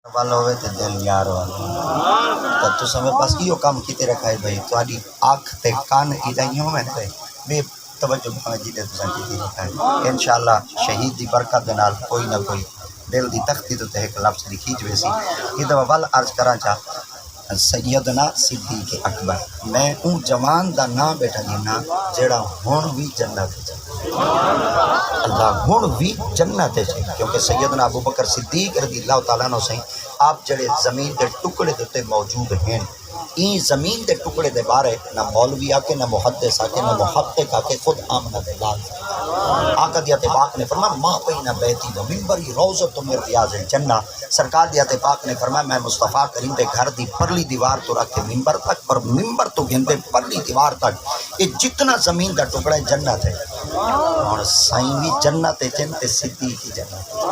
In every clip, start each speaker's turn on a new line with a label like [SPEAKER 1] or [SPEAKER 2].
[SPEAKER 1] وال ہوئے تے دل یار وال تے تساں میرے پاس کیو کام کیتے رکھا ہے بھائی تہاڈی اکھ تے کان ادائیوں میں تے بے توجہ بھاجی تے تساں کیتی رکھا ہے انشاءاللہ شہید دی برکت دے نال کوئی نہ کوئی دل دی تختی تے ایک لفظ لکھی جوے سی یہ دو ول عرض کراں چا سیدنا صدیق اکبر میں اون جوان دا نام بیٹھا دینا جیڑا ہن بھی جنت وچ اللہ ہن بھی جنت ہے کیونکہ سیدنا ابو بکر صدیق رضی اللہ تعالیٰ عنہ سے آپ جڑے زمین دے ٹکڑے دیتے موجود ہیں این زمین دے ٹکڑے دے بارے نہ مولوی آکے نہ محدث آکے نہ محقق آکے خود آمنہ دے لال آقا دیات پاک نے فرمایا ماں بین بیتی و منبری روضۃ من ریاض الجنہ سرکار دیات پاک نے فرمایا میں مصطفیٰ کریم دے گھر دی پرلی دیوار تو رکھ کے منبر تک اور منبر تو گھندے پرلی دیوار تک یہ جتنا زمین دا ٹکڑا ہے جنت ہے اور سائیں بھی جنت ہے جنت صدیق کی جنت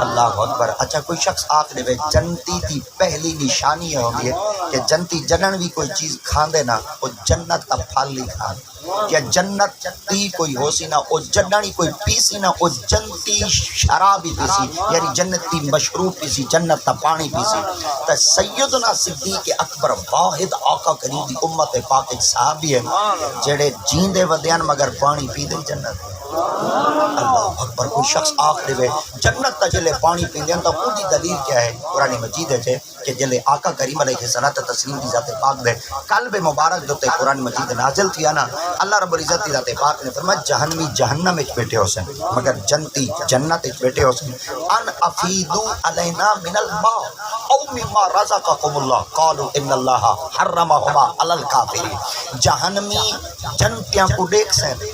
[SPEAKER 1] اللہ اکبر اچھا کوئی شخص آخر دے جنتی دی پہلی نشانی ہوتی ہے کہ جنتی جنن بھی کوئی چیز کھان دے نا وہ جنت کا پھل ہی کھان کیا جنت تی کوئی ہو سی نا او جننی کوئی پیسی نا او جنتی شرابی پیسی یعنی جنتی مشروب پیسی جنت تا پانی پیسی تا سیدنا صدیق اکبر واحد آقا کریم دی امت پاک ایک صحابی ہے جڑے جیندے ودیان مگر پانی پی دے جنت اللہ اکبر کوئی شخص آخر دے جنت تا جلے پانی پی دے تا ان دی دلیل کیا ہے قرآن مجید ہے کہ جلے آقا کریم علیہ الصلوۃ تسلیم دی ذات پاک دے قلب مبارک دوتے قرآن مجید نازل تھیا نا اللہ رب العزت دی ذات پاک نے فرمایا جہنمی جہنم وچ بیٹھے ہو سن مگر جنتی جنت وچ بیٹھے ہو سن ان افیدو علینا من الماء او مما رزقکم اللہ قالوا ان اللہ حرمہما علی الکافرین جہنمی جنتیاں کو دیکھ سن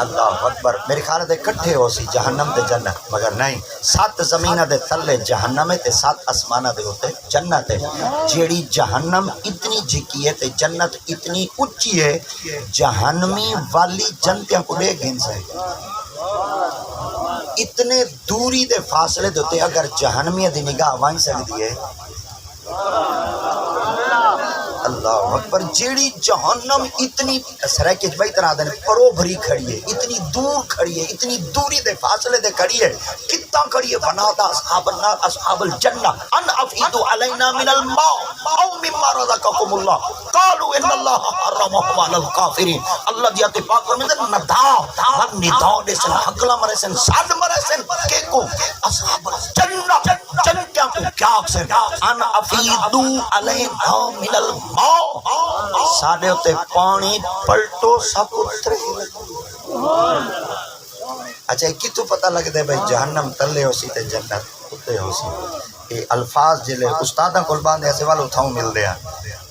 [SPEAKER 1] اللہ اکبر میرے خیال دے کٹھے ہو سی جہنم تے جنت مگر نہیں 7 زمینہ دے تھلے جہنم ہے تے 7 آسمانہ دے ہوتے جنت ہے جیڑی جہنم اتنی جھکی ہے تے جنت اتنی اچھی ہے جہنمی والی جنتیاں کو دے گھن سے اتنے دوری دے فاصلے دوتے اگر جہنمی دی نگاہ وائیں سکتی ہے اللہ اکبر جیڑی جہنم اتنی سرائے بھائی طرح دن پرو بھری کھڑی ہے اتنی دور کھڑی ہے اتنی دوری دے فاصلے دے کھڑی ہے کتنا کھڑی ہے فنادا اصحاب النار اصحاب الجنہ ان افیدو علینا من الماء او مما رزقکم اللہ قالوا ان اللہ حرمہما علی الکافرین اللہ دیات پاک فرماتے ندا ون ندا دے سن حقلا مرے سن ساد مرے سن کہ کو اصحاب الجنہ جنتیاں کو کیا اکسر ان افیدو علینا من الماء ساڑھے ہوتے پانی پلٹو سب اترے اچھا ایک تو پتہ لگ دے بھائی جہنم تلے ہو سی تے جنت اتنے ہو سی یہ الفاظ جلے استاداں کول باندھے ایسے والو تھاؤں مل دیا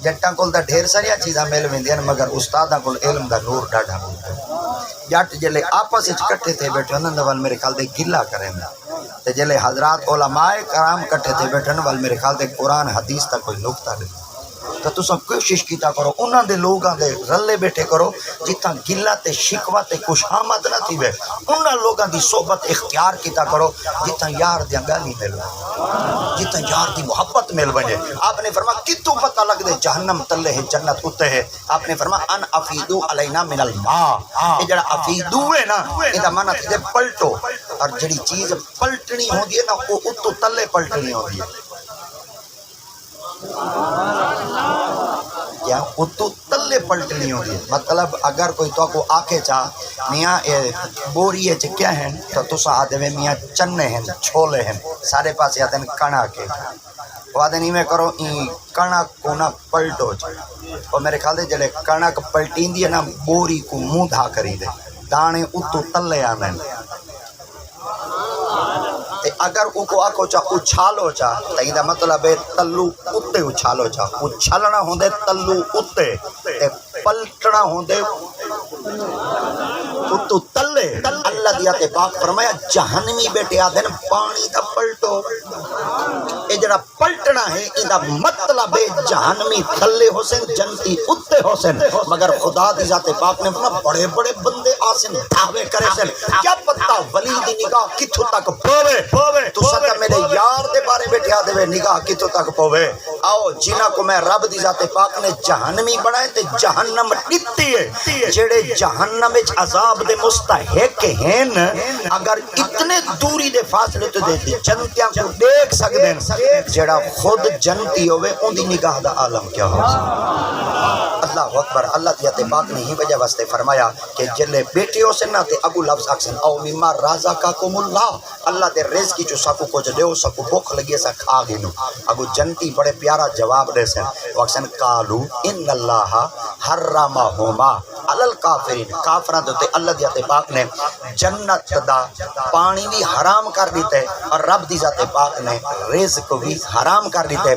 [SPEAKER 1] جٹاں کول دا ڈھیر ساریا چیزاں مل ویندیاں مگر استاداں کول علم دا نور ڈاڈھا ملتا جٹ جلے آپس وچ کٹھے تھے بیٹھے انہاں دا ول میرے خیال دے گلا کریں تے جلے حضرات علماء کرام کٹھے تھے بیٹھے ول میرے خیال دے قرآن حدیث تا کوئی نقطہ نہیں تو تساں کوشش کیتا کرو انہاں دے لوگاں دے رلے بیٹھے کرو جتھاں گلا تے شکوہ تے خوشامد نہ تھی وے انہاں لوگاں دی صحبت اختیار کیتا کرو جتھاں یار دیاں گالی مل جتھاں یار دی محبت مل بنے آپ نے فرمایا کتوں پتہ لگ دے جہنم تلے ہے جنت اتے ہے آپ نے فرمایا ان افیدو علینا من الماء یہ جڑا افیدو ہے نا یہ دا معنی تے پلٹو اور جڑی چیز پلٹنی ہوندی ہے نا وہ اتو تلے پلٹنی ہوندی ہے کیا اتو تلے پلٹنی ہوتی ہے مطلب اگر کوئی تو کو آکے چاہ میاں بوری ہے کیا ہیں تو تسا آدھے میں میاں چنے ہیں چھولے ہیں سارے پاس آدھے ہیں کنا کے وہ آدھے نہیں میں کرو کنا کو نہ پلٹو چاہ اور میرے خیال دے جلے کنا کو پلٹین دی ہے نا بوری کو منہ دھا کری دے دانے اتو تلے آنے اگر او کو آکو چاہ اچھالو چاہ تو یہ مطلب ہے تلو اتے اچھالو چاہ اچھالنا ہوں دے تلو اتے پلٹنا ہوں دے اتو تلے اللہ دیات پاک فرمایا جہنمی بیٹے آدھے پانی دا پلٹو اے جڑا پلٹنا ہے یہ مطلب ہے جہنمی تلے ہو سن جنتی اتے ہو سن مگر خدا دی ذات پاک نے فرمایا بڑے بڑے بندے آسن دعوے کرے سن کیا پتہ ولی دی نگاہ کتھوں تک پوے تو سکا میرے یار دے بارے بیٹھے کیا دے نگاہ کتوں تک پوے آؤ جنہ کو میں رب دی ذات پاک نے جہنمی بنائے تے جہنم ڈٹی ہے جڑے جہنم وچ عذاب دے مستحق ہیں اگر اتنے دوری دے فاصلے تو دے جنتیاں کو دیکھ سکدے ہیں جڑا خود جنتی ہوئے ان دی نگاہ دا عالم کیا ہو اللہ اکبر اللہ دی ذات پاک نے ہی وجہ واسطے فرمایا کہ جلے بیٹے ہو سن تے اگو لفظ اکسن او مما رزقکم اللہ اللہ دے رزق کی جو سکو کچھ دیو سکو بھوک لگی سا کھا گینو اگو جنتی بڑے پیارا جواب دے سن وکسن قالو ان اللہ حرمہما علی الکافرین کافران تے اللہ دی ذات پاک نے جنت دا پانی بھی حرام کر دیتے اور رب دی ذات پاک نے رزق بھی حرام کر دیتے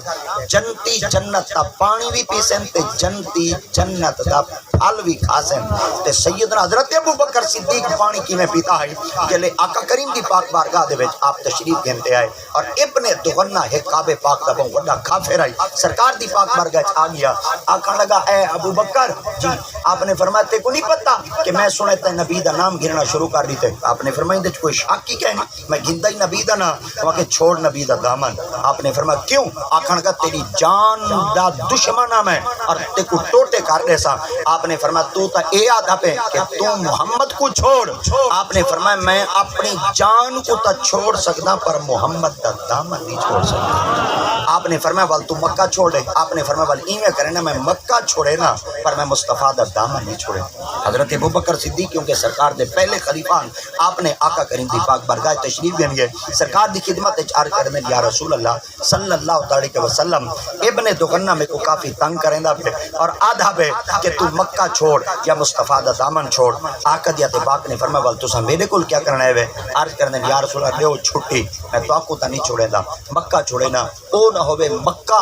[SPEAKER 1] جنتی جنت دا پانی بھی پیسن تے جنتی جنت دا پھل بھی کھاسن تے سیدنا حضرت ابو بکر صدیق پانی کی میں پیتا ہے کہ لے آقا کریم دی پاک بارگاہ دے وچ آپ تشریف گھنتے آئے اور ابن دغنہ ہے کعبے پاک دا بہت بڑا کافر آئی سرکار دی پاک بارگاہ آ گیا آقا لگا اے ابو بکر جی آپ نے فرمایا تے کو نہیں پتا کہ میں سنے تے نبی دا نام گھرنا شروع کر دیتے آپ نے فرمایا اندے کوئی شک کی کہنی میں گھندا ہی نبی دا نام وہاں کہ چھوڑ نبی دا دامن آپ نے فرمایا کیوں آقا لگا تیری جان دا دشمن ہے اور تے کو ٹوٹے کر دے سا آپ نے فرمایا تو تا اے آدھا پہ کہ تو محمد کو چھوڑ آپ نے فرمایا میں اپنی جان کو تا چھوڑ سکتا پر محمد دا دامن نہیں چھوڑ سکتا آپ نے فرمایا وال تو مکہ چھوڑے آپ نے فرمایا وال ایویں کرے نا میں مکہ چھوڑے نا پر میں مصطفیٰ دا دامن نہیں چھوڑے حضرت ابو بکر صدیق کیونکہ سرکار دے پہلے خلیفان آپ نے آقا کریم دی پاک بارگاہ تشریف گن گئے سرکار دی خدمت چار کرنے یا رسول اللہ صلی اللہ علیہ وسلم ابن دغنہ میں کو کافی تنگ کریں دا پہ اور آدھا پہ کہ تو مکہ چھوڑ یا مصطفیٰ دا دامن چھوڑ آقا دیات پاک نے فرمایا وال تساں میرے کول کیا کرنا ہے عرض کرنے یا رسول اللہ دیو چھٹی میں تو آقا تا نہیں چھوڑے دا مکہ چھوڑے نا او نہ ہوئے مکہ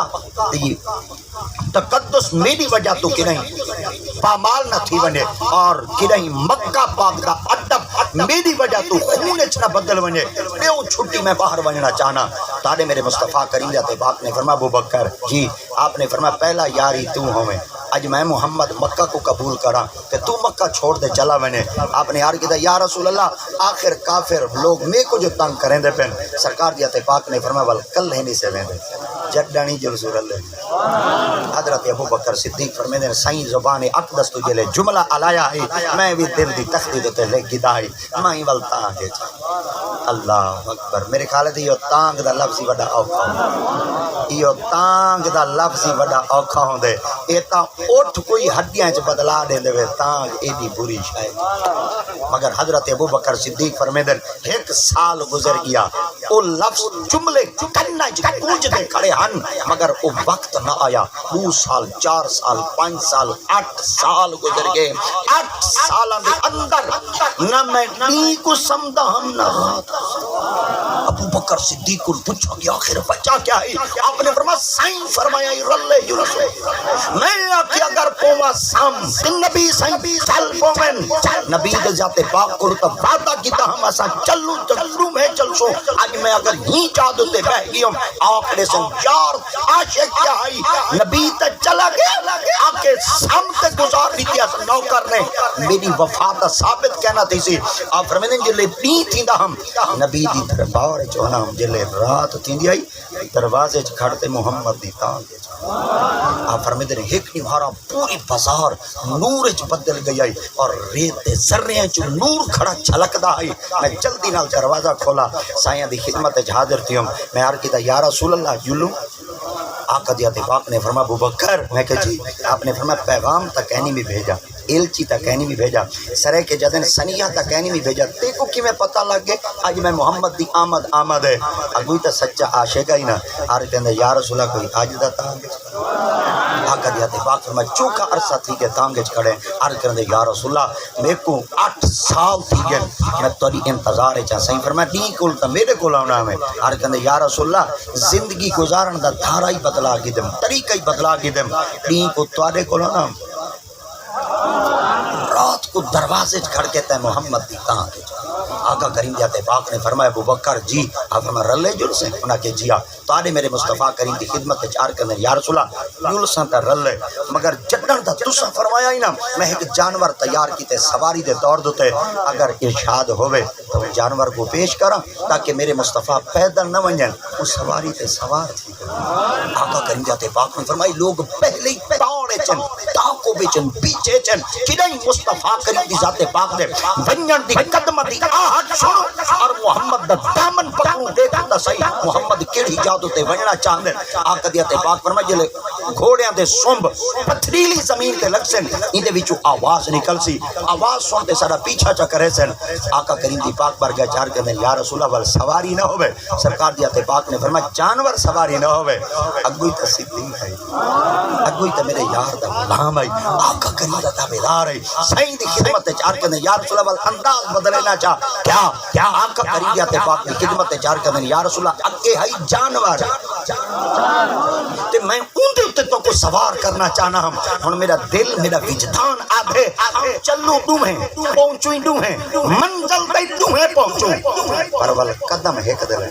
[SPEAKER 1] دی تقدس میری وجہ تو کہ نہیں پامال نہ تھی ونے اور کہ نہیں مکہ پاک دا ادب میری وجہ تو خون اچھنا بدل ونے دیو چھٹی میں باہر وننا چاہنا تاڑے میرے مصطفیٰ کریم دیات پاک نے فرمایا ابو بکر جی آپ نے فرمایا پہلا یاری تو ہوئے اج میں محمد مکہ کو قبول کرا کہ تو مکہ چھوڑ دے چلا میں نے آپ نے یار کہا یا رسول اللہ آخر کافر لوگ میں کو جو تنگ کریں دے پہن سرکار دیات پاک نے فرمایا وال کل ہی نہیں سے میں دے جڈانی جو رسول اللہ حضرت ابو بکر صدیق فرمے دے سائیں زبان اقدس تجھے لے جملہ علایا ہے میں بھی دل دی تختی دوتے لے گدائی مائی وال تانگے اللہ اکبر میرے خیال ہے یہ تانگ دا لفظی وڈا اوکھا ہوں یہ تانگ دا لفظی وڈا اوکھا ہوں دے ایتا اٹھ کوئی ہڈیاں چ بدلا دے دے تانگ ایڈی بری شاید مگر حضرت ابو بکر صدیق فرمیدن ایک سال گزر گیا او لفظ جملے کنہ گونج دے کھڑے ہن مگر او وقت نہ آیا 2 سال 4 سال 5 سال 8 سال گزر گئے 8 سالوں دے اندر نہ میں ڈی کو سمجھا ہم نہ رات ابو بکر صدیق کو پوچھا کہ آخر وجہ کیا ہے آپ نے فرمایا سائیں فرمایا رلے یونس میں آخیا اگر پوما سام نبی سائیں چل پومن نبی دے ذات پاک کو تو وعدہ کیتا ہم اسا چلو میں چل سو اج میں اگر ہی چاہ دے بہ گئی ہوں آخر سے یار عاشق کیا ہے نبی تے چلا گیا آکے سامتے گزار دی تیا نوکر نے میری وفا دا ثابت کہنا تھی سی آپ فرمیدن جلے پی تھیندا ہم نبی دی دربار چ ہونا ہم جلے رات تھیندی آئی دروازے چ کھڑتے محمد دی تانگ آپ فرمیدن ایک نہیں بھارا پوری بازار نور چ بدل گئی آئی اور ریت ذرے چ نور کھڑا چھلکدا آئی میں جلدی نال دروازہ کھولا سائیں دی خدمت چ حاضر تھی ہوں میں عرض کیتا یا رسول اللہ یلو آقا دیات پاک نے فرمایا ابو بکر میں کہ جی آپ نے فرمایا پیغام تک کہنی بھی بھیجا ایلچی تک کہنی بھی بھیجا سرے کے جدن سنیہ تک کہنی بھی بھیجا تے کو کی میں پتہ لگ گئے آج میں محمد دی آمد ہے اگوی تا سچا عاشق ہی نا آر کہندے یا رسول اللہ کوئی آج دا تانگے آقا دیات پاک فرمایا چوکا عرصہ تھی کہ تانگے کھڑے آر کہندے یا رسول اللہ میں کو 8 سال تھی گئے میں توری انتظار ہے چاہ صحیح فرمایا نہیں کولتا میرے کو لاؤنا میں آر کہندے یا رسول اللہ زندگی گزارن دا دھارا ہی بدلا کی دم طریقہ ہی بدلا کی دم نہیں کو توارے کو لاؤنا رات کو دروازے کھڑ کے تے محمد دی کہاں کے آقا کریم جاتے پاک نے فرمایا ابو بکر جی آپ فرمایا رلے جلسیں انہاں کے جیا تو آنے میرے مصطفیٰ کریم کی خدمت چار کرنے یا رسول اللہ جلساں تا رلے مگر جدن تا تساں فرمایا ہی نا میں ایک جانور تیار کیتے سواری دے طور دوتے اگر ارشاد ہوئے تو جانور کو پیش کرا تاکہ میرے مصطفیٰ پیدل نہ ونجن اس سواری تے سوار تھی آقا کریم جاتے پاک نے فرمائی لوگ پہلے ہی توڑے چن تاکو بیچن پیچھے چن کدھائی مصطفیٰ کریم دی ذات پاک دے ونجن دی قدم دی آہٹ سنو اور محمد دا دامن پکڑوں دیکھا دا صحیح محمد کیڑی جادو تے ونجنا چاہندے آقا دیتے پاک فرمائی جلے گھوڑیاں دے سنب پتھریلی زمین تے لگ سن ان دے وچوں آواز نکل سی آواز سنتے سارا پیچھا چا کرے سن آقا کریم دی پاک بار گیا چار کرنے یا رسول اللہ سواری نہ ہوئے سرکار دیتے پاک نے فرمایا جانور سواری نہ ہوئے اگوئی تا صدیق ہے اگوئی تا میرے یار دا غلام ہے آقا کریم دا تابعدار ہے صحیح دی خدمت چار کرنے یا رسول اللہ انداز بدلنا چاہ کیا آقا کریم دیتے پاک دی خدمت چار کرنے یا رسول اللہ اگے ہے جانور تے میں ان دے اتے تو کو سوار کرنا چاہنا ہم میرا دل میرا وجدان آدھے چلو تمہیں پہنچویں تمہیں منزل دے تمہیں پہنچوں پر ول قدم ہے قدر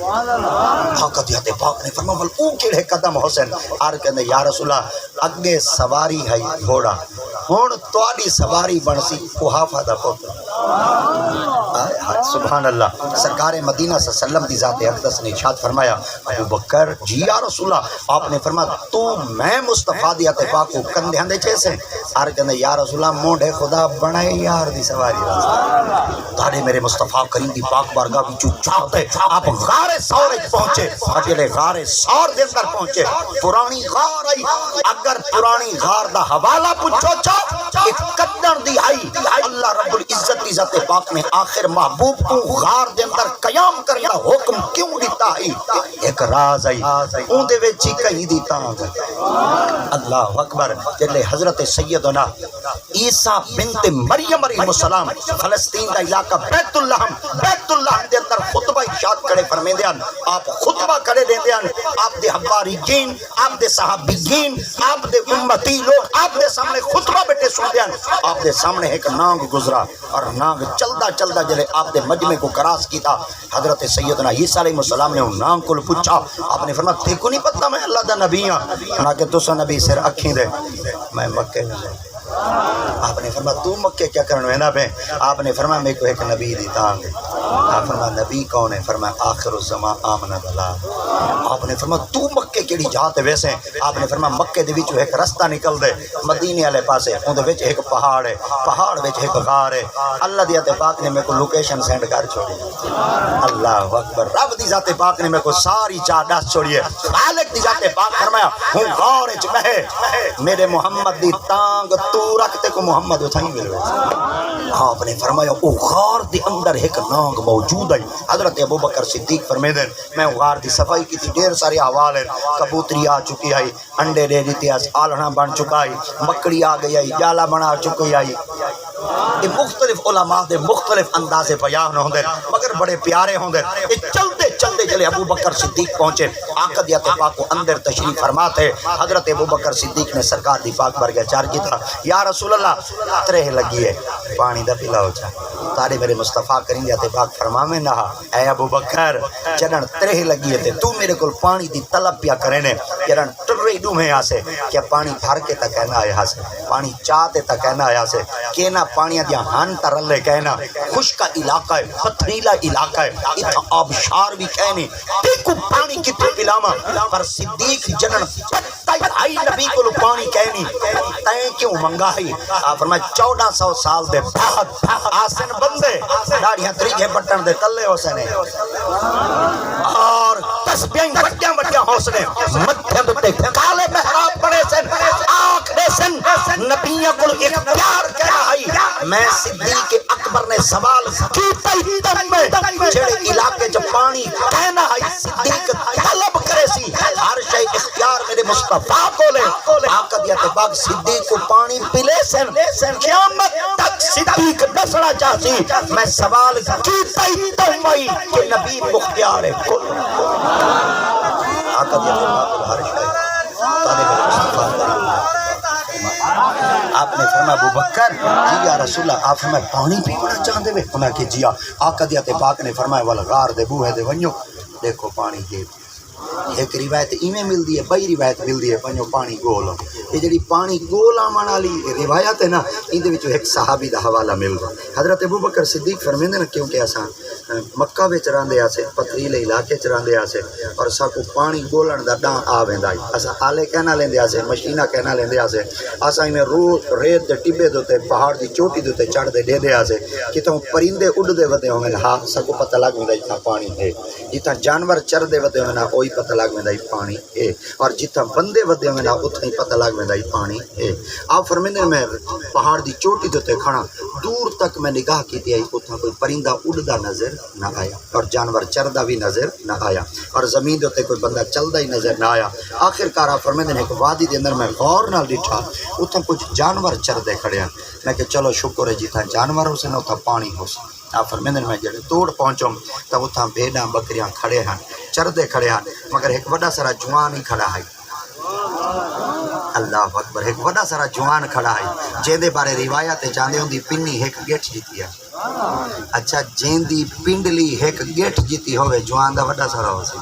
[SPEAKER 1] آقا دیتے پاک نے فرما ول او کیڑے قدم حسین آر کہنے یا رسول اللہ اگے سواری ہے گھوڑا ہون توڑی سواری بنسی کوہافہ دا پوتر سبحان اللہ سرکار مدینہ صلی اللہ علیہ وسلم دی ذات اقدس نے ارشاد فرمایا ابو بکر جی یا رسول اللہ آپ نے فرمایا تو میں مصطفیٰ دی ذات پاک کو کندھے ہندے چیسے آر کہنے یا رسول اللہ مونڈے خدا بنائے یار دی سواری راستے تاڑے میرے مصطفیٰ کریم دی پاک بارگاہ بھی چاہتے آپ غار سور پہنچے اجلے غار سور دے اندر پہنچے پرانی غار آئی اگر پرانی غار دا حوالہ پوچھو چاہ ایک قدر دی آئی اللہ رب العزت دی ذات پاک نے آخر محبوب کو غار دے اندر قیام کرنا حکم کیوں دیتا ہے ایک راز آئی اون دے ویچی کہیں دیتا اللہ اکبر جلے حضرت سیدنا عیسیٰ بنت مریم علیہ السلام فلسطین دا علاقہ بیت اللہ دے اندر خطبہ ارشاد کرے فرمے دیان آپ خطبہ کرے دے دیان آپ دے حواریین آپ دے صحابیین آپ دے امتی لوگ آپ دے سامنے خطبہ بیٹھے سن دیان آپ دے سامنے ایک نانگ گزرا اور نانگ چلدا جلے آپ دے مجمع کو کراس کی تھا حضرت سیدنا عیسیٰ علیہ السلام نے نانگ کو پوچھا آپ نے فرمایا تے کو نہیں پتہ میں اللہ دا نبی ہاں نہ کہ تسا نبی سر اکھیں دے میں مکے میں آپ نے فرمایا تو مکے کیا کرنے نا پہ آپ نے فرمایا میں کو ایک نبی دیتا ہوں آپ فرمایا نبی کون ہے فرمایا آخر الزمان آمنہ بلال آپ نے فرمایا تو مکے کیڑی جاتے ویسے آپ نے فرمایا مکے دے وچوں ایک رستہ نکل دے مدینے والے پاسے اون دے وچ ایک پہاڑ ہے پہاڑ وچ ایک غار ہے اللہ دی ذات پاک نے میں کو لوکیشن سینڈ کر چھوڑی اللہ اکبر رب دی ذات پاک نے میں کو ساری چار دس چھوڑی ہے خالق دی ذات پاک فرمایا ہوں غار وچ بہے میرے محمد دی تانگ تو رکھتے کو محمد اتھائی ملے آپ نے فرمایا او غار دی اندر ایک نانگ موجود ہے حضرت ابو بکر صدیق فرمے دیں میں غار دی صفائی کی تھی ڈیر سارے حوال ہے کبوتری آ چکی ہے انڈے دے دیتے ہیں آلنا بن چکا ہے مکڑی آ گئی ہے جالا بنا چکی ہے یہ مختلف علماء دے مختلف انداز بیان ہوں دے مگر بڑے پیارے ہوں دے چلتے چلے ابو بکر صدیق پہنچے آقا دیت پاک کو اندر تشریف فرماتے حضرت ابو بکر صدیق نے سرکار دی پاک برگے چار کی تھا یا رسول اللہ ترہ لگی ہے پانی دا پلا ہو جائے تارے میرے مصطفیٰ کریں جاتے پاک فرما میں نہا اے ابو بکر چرن ترہ لگی ہے تو میرے کل پانی دی طلب پیا کرنے چرن ٹرے دوں میں یہاں سے کیا پانی بھر کے تک کہنا یہاں سے پانی چاہتے تک کہنا یہاں سے کہنا پانیاں دیا ہن ترلے کہنا خشکا علاقہ ہے پتھریلا علاقہ ہے اتھا آبشار بھی کہنے دیکھو پانی کتنے پلاما پر صدیق جنن آئی نبی کو لو پانی کہنی تین کیوں منگا ہی فرمائے 1400 سال دے بعد آسن بندے داڑیاں طریقے بٹن دے تلے ہو سنے اور تسبیہیں بٹیاں ہو سنے مدھے بٹے کالے محراب بڑے سن آنکھ دے سن نبیوں کو اختیار کہنا ہے میں صدیق اکبر نے سوال کیتا ہی تم میں چھڑے علاقے جب پانی کہنا ہے صدیق طلب کرے سی ہر شئی اختیار میرے مصطفیٰ کو لے آقا دیت پاک صدیق کو پانی پلے سن قیامت تک صدیق دسنا چاہتی میں سوال کیتا ہی تم میں کہ نبی مختیار ہے آقا دیت پاک ہر شئی تارے میرے مصطفیٰ آپ نے فرمایا ابو بکر جی یا رسول اللہ آپ فرمایا پانی پینا چاہتے ہوئے؟ انہاں کہ جی آقا دی تے پاک نے فرمایا والغار دے بوہے دے ونجو دیکھو پانی دے ایک روایت ایویں ملتی ہے بئی روایت ملتی ہے پنجو پانی گول یہ جڑی پانی گول آمن والی روایت ہے نا اندر ایک صحابی دا حوالہ ملتا حضرت ابو بکر صدیق فرمیندے نا کیونکہ اساں مکہ وچ رہندے آسے پتھریلے علاقے چ رہندے آسے اور ساکو پانی گولن دا ڈاں آ ویندا اساں آلے کہنا لیندے آسے مشیناں کہنا لیندے آسے اساں میں روز ریت دے ٹبے دے تے پہاڑ دی چوٹی دے تے چڑھ دے دے دے آسے کتوں پرندے اڑ دے ودے ہوندے ہاں ساکو پتہ لگ ویندا جتھاں پانی ہے جتھاں جانور چر دے ودے ہوندے نا اوہی پتہ لگ ویندا پانی ہے اور جتھاں بندے ودے ہوندے نا اوتھے ہی پتہ لگ ویندا پانی ہے آپ فرمیندے میں پہاڑ دی چوٹی دے تے کھڑا دور تک میں نگاہ کیتی آئی اوتھاں کوئی پرندہ اڑدا نظر نہ آیا اور جانور چردا بھی نظر نہ آیا اور زمین دے تے کوئی بندہ چلدا ہی نظر نہ آیا آخر کار آپ فرمیندے ایک وادی دے اندر میں غور نال ڈٹھا اوتھاں کچھ جانور چردے کھڑے ہیں میں کہ چلو شکر ہے جتھاں جانور ہو سن اوتھاں پانی ہو سن آپ فرمیندے میں جڑے توڑ پہنچوں تب اوتھاں بھیڑاں بکریاں کھڑے ہیں چردے کھڑے ہیں مگر ایک وڈا سارا جوان ہی کھڑا ہے اللہ اکبر ایک وڈا سارا جوان کھڑا ہے جے دے بارے روایت چاندے ہوندی پنی ایک گیٹ جیتی ہے اچھا جیندی پنڈلی ایک گیٹ جیتی ہوئے جوان دا وڈا سارا ہو سی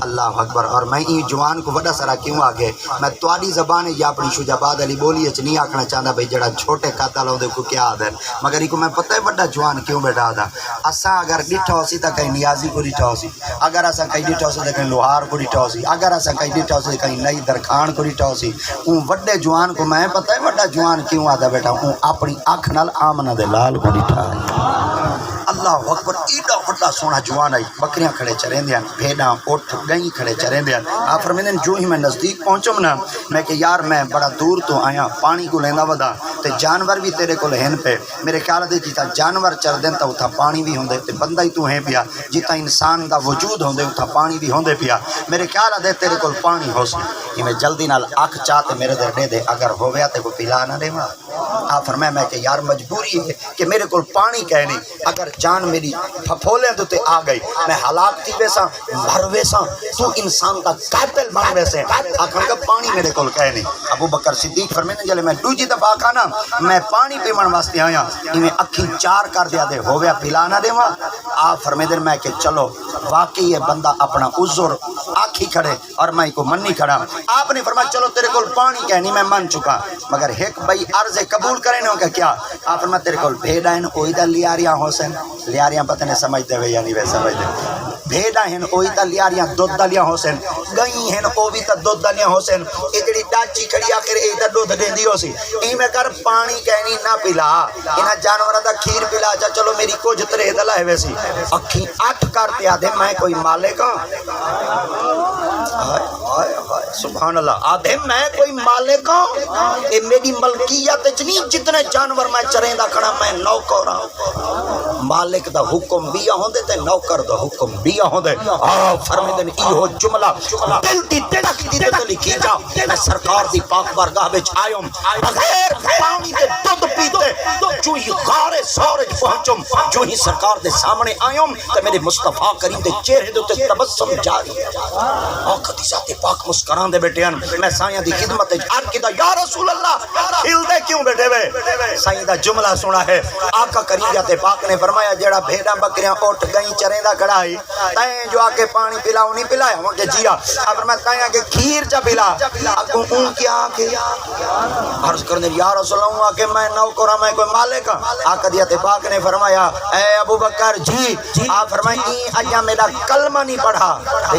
[SPEAKER 1] اللہ اکبر اور میں یہ جوان کو وڈا سارا کیوں آگے میں تواڈی زبان یا اپنی شجاباد علی بولی اچ نہیں آکھنا چاہتا بھئی جڑا چھوٹے قاتل ہوندے کو کیا آدھے مگر یہ کو میں پتہ ہے وڈا جوان کیوں بیٹھا دا اساں اگر ڈٹھا ہو سی تا کہیں نیازی کو ڈٹھا ہو سی اگر اساں کہیں ڈٹھا ہو سی تا کہیں لوہار کو ڈٹھا ہو سی اگر اساں کہیں ڈٹھا ہو سی کہیں نئی درخان کو ڈٹھا ہو سی اون وڈے جوان کو میں پتہ ہے وڈا جوان کیوں آدھا بیٹھا اون اپنی اکھ نال آمنہ دے لال کو ڈٹھا ہے اللہ اکبر ایڈا وڈا سونا جوان آئی بکریاں کھڑے چریندے ہیں بھیڑاں اٹھ گئیں کھڑے چریندے ہیں آپ فرمیندے جو ہی میں نزدیک پہنچوں نا میں کہ یار میں بڑا دور تو آیا پانی کو لیندا ودا تے جانور بھی تیرے کول ہن پہ میرے خیال دے جتا جانور چر دین تا اتھا پانی بھی ہوندے تے بندہ ہی تو ہے پیا جتا انسان دا وجود ہوندے اتھا پانی بھی ہوندے پیا میرے خیال دے تیرے کول پانی ہو سی کہ میں جلدی نال اکھ چاہتے میرے در دے دے اگر ہویا تے کو پلا نہ دیواں آپ فرمایا میں کہ یار مجبوری ہے کہ میرے کول پانی کہہ نہیں اگر جان میری پھپھولے تو تے آ گئی میں ہلاک تھی ویسا مر ویسا تو انسان کا قاتل بن ویسے آخر کا پانی میرے کول کہہ نہیں ابو بکر صدیق فرمیندے جلے میں دوجی دفعہ آکھا نا میں پانی پیمن واسطے آیا میں اکھی چار کر دیا دے ہویا پلا نہ دیواں آپ فرمیندے میں کہ چلو واقعی یہ بندہ اپنا عذر آکھی کھڑے اور میں کو منی کھڑا آپ نے فرمایا چلو تیرے کول پانی کہنی میں من چکا مگر ایک بھائی عرض قبول کریں نو کہ کیا آپ فرمایا تیرے کول بھیڑاں اوہی دا لیاریاں ہوسن لیاریاں پتہ نہیں سمجھتے ہوئے یا نہیں وے سمجھتے بھیڑاں ہیں اوہی تا لیاریاں دودھ دالیاں ہوسن گئی ہیں او بھی تا دودھ دالیاں ہوسن اے جڑی ڈاچی کھڑی آخر اے تا دودھ دیندی ہوسی ایں میں کر پانی کہنی نہ پلا انہاں جانوراں دا کھیر پلا جا چلو میری کچھ ترے دلا ہے ویسی اکھی اٹھ کر تے آدھے میں کوئی مالک ہاں سبحان اللہ آدھے میں کوئی مالک ہوں اے میری ملکیت نہیں جتنے جانور میں چریندا کھڑا میں نوکر ہوں مالک دا حکم بھی ہوندے تے نوکر دا حکم بھی ہوندے فرمیندے ایہو جملہ دل دی دھڑک دی تے لکھی جا میں سرکار دی پاک بارگاہ وچ آیوں بغیر پانی دے دودھ پیتے جو ہی غار سورج پہنچوں جو ہی سرکار دے سامنے آیوں تے میرے مصطفیٰ کریم دے چہرے دے تے تبسم جاری آقا دی ذات پاک مسکران دے بیٹے ہیں میں سائیں دی خدمت عرض کیتا یا رسول اللہ کھل دے کیوں بیٹھے وے سائیں دا جملہ سنا ہے آقا کریم ذات پاک نے فرمایا جیڑا بھیڑاں بکریاں اٹھ گئیں چریندا کھڑا ہے تائیں جو آکے پانی پلاؤ نہیں پلایا ہوں کہ جیا اب فرمایا تائیں آکے کھیر چا پلا اگوں اون کیا آکے عرض کرنے یا رسول اللہ آکے میں نوکر میں کوئی مالک آقا ذات پاک نے فرمایا اے ابو بکر جی آپ فرمائیں اجا میرا کلمہ نہیں پڑھا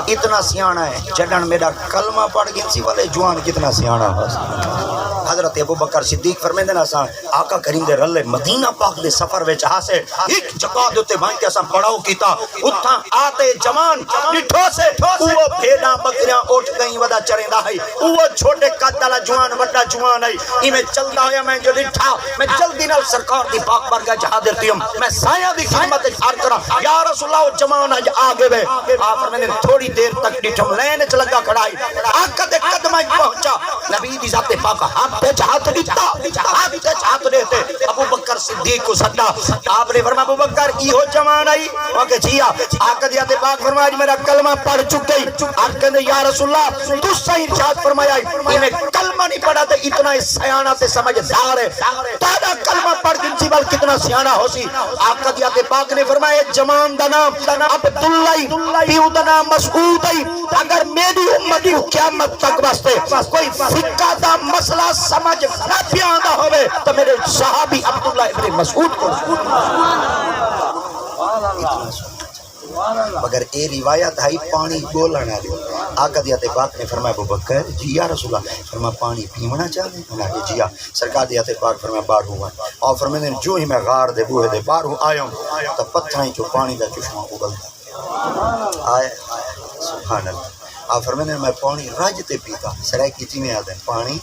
[SPEAKER 1] اتنا سیانا ہے جڑن میرا کلمہ پڑھ گئی سی والے جوان کتنا سیانا ہے حضرت ابو بکر صدیق فرمیندے نا اساں آقا کریم دے رلے مدینہ پاک دے سفر وچ ہاسے ایک جگہ دے تے بھائی تے اساں پڑھاؤ کیتا اتھاں آتے جوان ڈٹھو سے او بھیڑاں بکریاں اٹھ گئیں ودا چریندا ہے او چھوٹے قد والا جوان وڈا جوان ہے ایویں چلدا ہویا میں جو ڈٹھا میں جلدی نال سرکار دی پاک بارگاہ وچ حاضر تھیوں میں سایہ دی خدمت وچ عرض کراں یا رسول اللہ جوان اج آ گئے آپ فرمیندے تھوڑی دیر تک ڈٹھم لین وچ لگا کھڑا ہے آقا دے قدم سمجھ پہنچا نبی دی ذات پاک ہاتھ پہ ہاتھ دیتے ابو بکر صدیق کو سدا آپ نے فرمایا ابو بکر کی ہو جوان آئی وہ کہ جی آقا دی ذات پاک فرمایا جی میرا کلمہ پڑھ چکے آپ کہتے یا رسول اللہ تو صحیح ارشاد فرمایا انہیں کلمہ نہیں پڑھا تے اتنا سیانہ تے سمجھدار ہے تادا کلمہ پڑھ گنسی بل کتنا سیانہ ہو سی آقا دی ذات پاک نے فرمایا جوان دا نام عبداللہ پیو دا نام مسعود اگر میری امتی قیامت تک واسطے کوئی فقہ دا مسئلہ سمجھ نہ پیاندا ہوئے تو میرے صحابی عبداللہ ابن مسعود کو مگر اے روایت ہے پانی بولنا دی آقا دی ذات پاک نے فرمایا ابو بکر جی یا رسول اللہ فرمایا پانی پیونا چاہتے ہیں انہاں کہ جی سرکار دی ذات پاک فرمایا باہر ہوا اور فرمایا جو ہی میں غار دے بوہے دے باہر ہوں آیا ہوں تو پتھریں جو پانی دا چشمہ اگلتا آئے سبحان اللہ آپ فرمایا میں پانی راجتے پیتا سرائے کیتی میں آتے ہیں پانی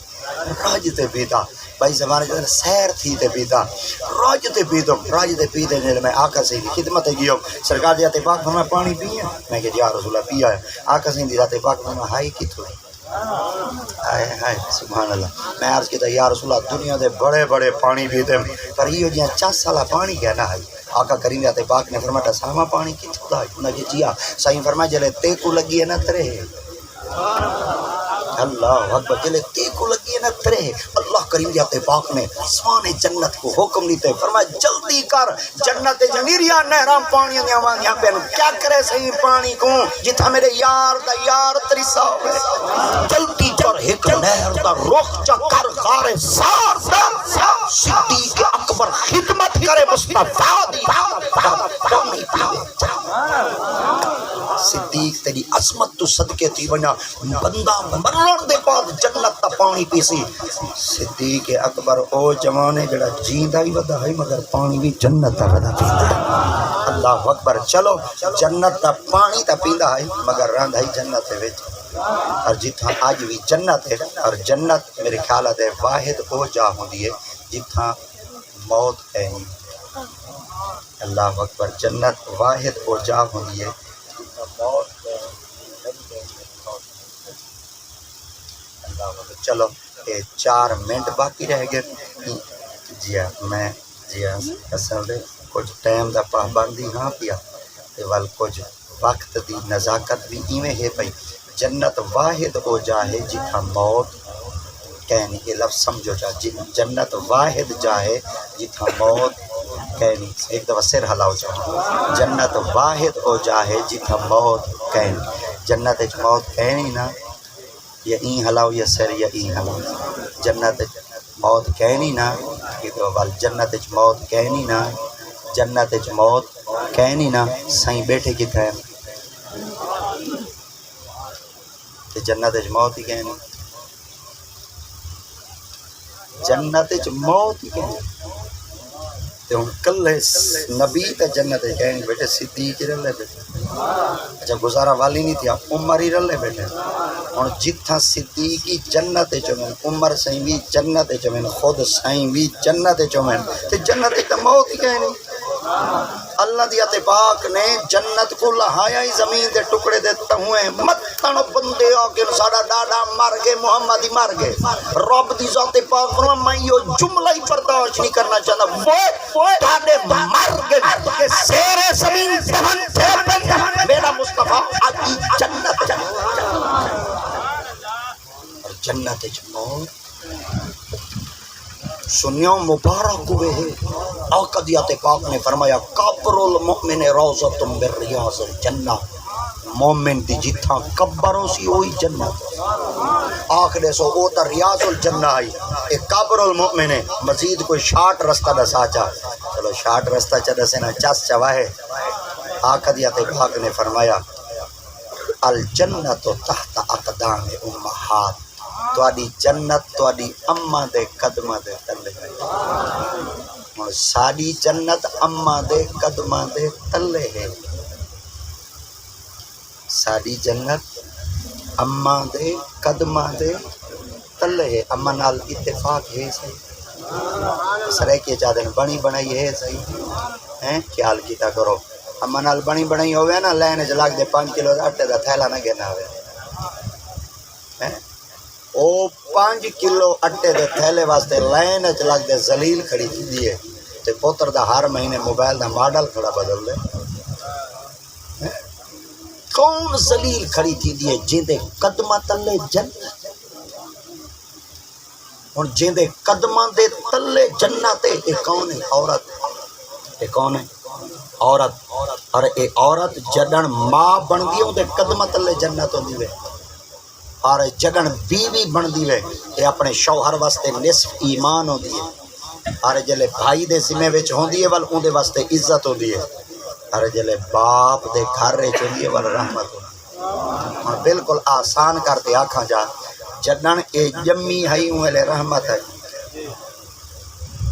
[SPEAKER 1] راجتے پیتا بھائی زمانے جو سیر تھی تے پیتا راجتے پیتے جیلے میں آقا سے خدمت گیا سرکار دی ذات پاک فرمایا پانی پیا میں کہ یا رسول اللہ پیا ہے آقا سے دی ذات پاک فرمایا ہائی کی تھوڑی ہائے سبحان اللہ میں عرض کیتا یا رسول اللہ دنیا دے بڑے بڑے پانی پیتے پر یہ جہاں 4 سالہ پانی کہنا ہے آقا کریم ذات پاک نے فرمایا ساما پانی کی تھوڑا انہاں کہ جی صحیح فرمایا جلے تے کو لگی ہے نہ ترے اللہ اکبر جلے تے کو لگی ہے نہ ترے اللہ کریم ذات پاک نے آسمان جنت کو حکم دیتے فرمایا جلدی کر جنت جنیریاں نہرام پانیاں دیاں وانگیاں پہن کیا کرے صحیح پانی کو جتھا میرے یار دا یار تریسا ہوئے جلدی کر ایک نہر دا رخ چکر غار سار صدیق اکبر خدمت کرے مصطفیٰ دی پانی پیوے صدیق تیری عظمت تو صدقے تھی بنا بندہ مرن دے بعد جنت تا پانی پیسی صدیق اکبر او جوانے جڑا جیندہ ہی ودا ہے مگر پانی بھی جنت تا ودا پیندا ہے اللہ اکبر چلو جنت تا پانی تا پیندا ہے مگر رہندا ہے جنت دے وچ اور جتھاں آج بھی جنت ہے اور جنت میرے خیالات ہے واحد او جا ہوندی ہے جتھاں موت ہے اللہ اکبر جنت واحد او جا ہوندی ہے موت چلو 4 منٹ باقی رہ گئے جی میں جی اصل دے کچھ ٹائم دا پابندی ہاں پیا تے ول کچھ وقت دی نزاکت بھی ایویں ہے پئی جنت واحد او جا ہے جتھاں موت کہنی یہ لفظ سمجھو جا جنت واحد جا ہے جتھاں موت کہنی ایک دفعہ سر ہلاؤ جا جنت واحد او جا ہے جتھاں موت کہنی جنت اچ موت کہنی نا یا این ہلاؤ یا سر یا این ہلاؤ جنت موت کہنی نا جنت اچ موت کہنی نا جنت اچ موت کہنی نا سائیں بیٹھے کی تھے جنت اچ موت ہی کہنی جنت اچ موت ہی کہنی تے ہن کلے نبی تے جنت اچ کہنی بیٹھے صدیق رلے بیٹھے اچھا گزارا والی نہیں تھیا عمر ہی رلے بیٹھے ہن جتھاں صدیقی جنت چومن عمر سائیں بھی جنت چومن خود سائیں بھی جنت چومن تے جنت تے موت ہی کہنی اللہ دی ذات پاک نے جنت کو لہایا ہی زمین دے ٹکڑے دے ہوئے متن بندے آ کے ساڈا ڈاڈا مر گئے محمد ہی مر گئے رب دی ذات پاک فرما میں یہ جملہ ہی برداشت نہیں کرنا چاہتا وہ ڈاڈے مر گئے کہ زیر زمین دفن تھے میرا مصطفیٰ آدھی جنت اور جنت موت سنیوں مبارک ہوئے ہیں آقا دی ذات پاک نے فرمایا قبر المؤمن روضۃ من ریاض الجنہ مومن دی جتھاں قبر ہو سی وہی جنت آخر سو او تا ریاض الجنہ آئی ایک قبر المؤمن ہے مزید کوئی شارٹ رستہ دسا چاہ چلو شارٹ رستہ چاہ دسے نا چس چواہے آقا دی ذات پاک نے فرمایا الجنت تحت اقدام امہات تواڈی جنت تواڈی اماں دے قدماں دے تلے ہے ساڈی جنت اماں دے قدماں دے تلے ہے ساڈی جنت اماں دے قدماں دے تلے ہے اماں نال اتفاق ہے صحیح سرے کے چادن بنی بنائی ہے صحیح ہیں خیال کیتا کرو اماں نال بنی بنائی ہوئے نا لینے چ لگ دے 5 کلو آٹے دا تھیلا نہ گنا ہوئے ہیں او 5 کلو اٹے دے تھیلے واسطے لائن وچ لگ دے ذلیل کھڑی تھی ہے تے پوتر دا ہر مہینے موبائل دا ماڈل کھڑا بدل دے. کون ذلیل کھڑی تھی ہے جیندے قدماں تلے جنت. ہن جیندے قدماں دے تلے جنت اے کون ہے؟ عورت. اے کون ہے؟ عورت. اور اے عورت جڈن ماں بندی اون دے قدماں تلے جنت ہوندی وے. اور جگن بیوی بندی وے اے اپنے شوہر واسطے نصف ایمان ہوندی ہے. اور جلے بھائی دے ذمہ وچ ہوندی ہے ول اون دے واسطے عزت ہوندی ہے. اور جلے باپ دے گھر وچ ہوندی ہے ول رحمت ہوندی ہے. ہن بالکل آسان کر کے آکھاں جا جڈن اے جمی ہئی اون ویلے رحمت ہے،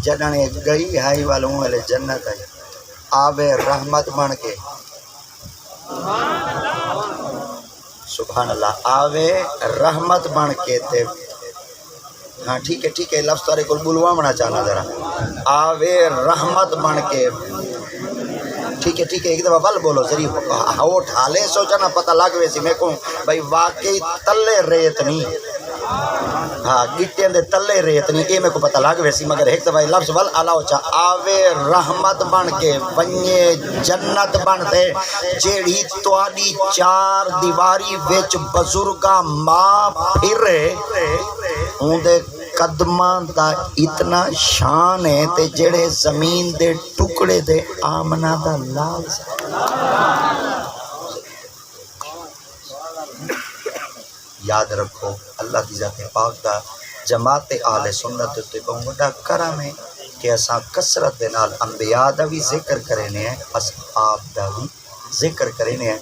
[SPEAKER 1] جڈن اے گئی ہئی ول اون ویلے جنت ہے. آوے رحمت بن کے سبحان اللہ آوے رحمت بن کے تے ہاں ٹھیک ہے لفظ تارے کو بلواونا چاہنا ذرا آوے رحمت بن کے ٹھیک ہے ایک دفعہ بل بولو ذریع ہو ٹھالے سوچا نا پتہ لگ ویسی میں کہوں بھائی واقعی تلے ریت نہیں ہاں گٹیں دے تلے ریت نہیں اے میں کو پتہ لگ ویسی مگر ایک دفعہ لفظ بل علاو چاہ آوے رحمت بن کے ونجے جنت بن دے جیڑی تواری چار دیواری وچ بزرگاں ماں پھرے اون دے قدماں دا اتنا شان ہے تے جڑے زمین دے ٹکڑے دے آمنہ دا لال یاد رکھو اللہ دی ذات پاک دا جماعت اہل سنت تے کو بڑا کرم ہے کہ اساں کثرت دے نال انبیاء دا بھی ذکر کرنے ہیں اصحاب دا بھی ذکر کرنے ہیں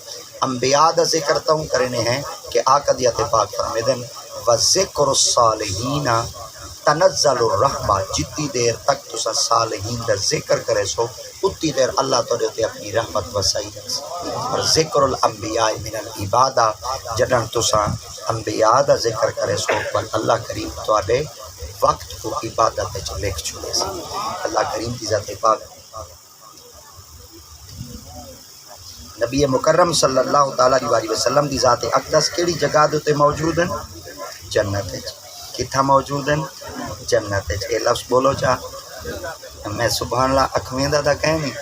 [SPEAKER 1] انبیاء دا ذکر تاں کرنے ہیں کہ آقا دی ذات پاک فرمیدن وذکر الصالحین تنزل الرحمہ جتنی دیر تک تسا صالحین دا ذکر کرے سو اتنی دیر اللہ تعالیٰ تے اپنی رحمت وسائی رکھے اور ذکر الانبیاء من العبادہ جدن تسا انبیاء دا ذکر کرے سو پر اللہ کریم تواڈے وقت کو عبادت وچ لکھ چھوڑے سی. اللہ کریم کی ذات پاک نبی مکرم صلی اللہ تعالیٰ علیہ وسلم دی ذات اقدس کیڑی جگہ تے موجود ہیں؟ جنت وچ. کتھا موجود ہیں؟ جنت وچ. اے لفظ بولو چاہ میں سبحان اللہ اکھویندہ دا کہہ نہیں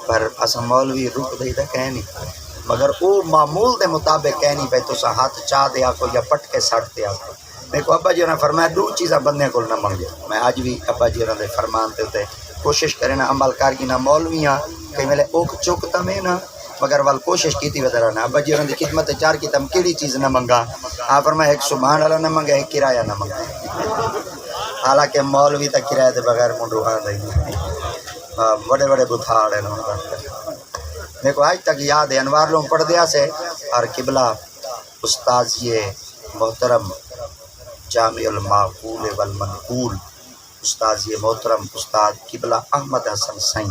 [SPEAKER 1] پر اسا مولوی رک دئی دا کہہ نہیں مگر او معمول دے مطابق کہہ نہیں پہ تسا ہاتھ چاہ دے آکو یا پٹ کے سٹ دے آکو. میرے کو ابا جی نے فرمایا دو چیزاں بندے کو نہ منگے. میں آج بھی ابا جی نے فرمان تے تے کوشش کرے نا عمل کار کی نہ مولویاں کہ ملے اوک چکتا میں نا مگر وال کوشش کی تھی وزرا نا ابا جی نے خدمت چار کی تم کیڑی چیز نہ منگا آ فرمایا ایک سبحان اللہ نہ منگا ایک کرایہ نہ منگا. حالانکہ مولوی تا کرایہ دے بغیر منڈوہاں نہیں بڑے بڑے بتھاڑ ہیں. میرے کو آج تک یاد ہے انوار لوگ پڑھ دیا سے اور قبلہ استاذ یہ محترم جامع المعقول والمنقول استاذ یہ محترم استاد قبلہ احمد حسن سائیں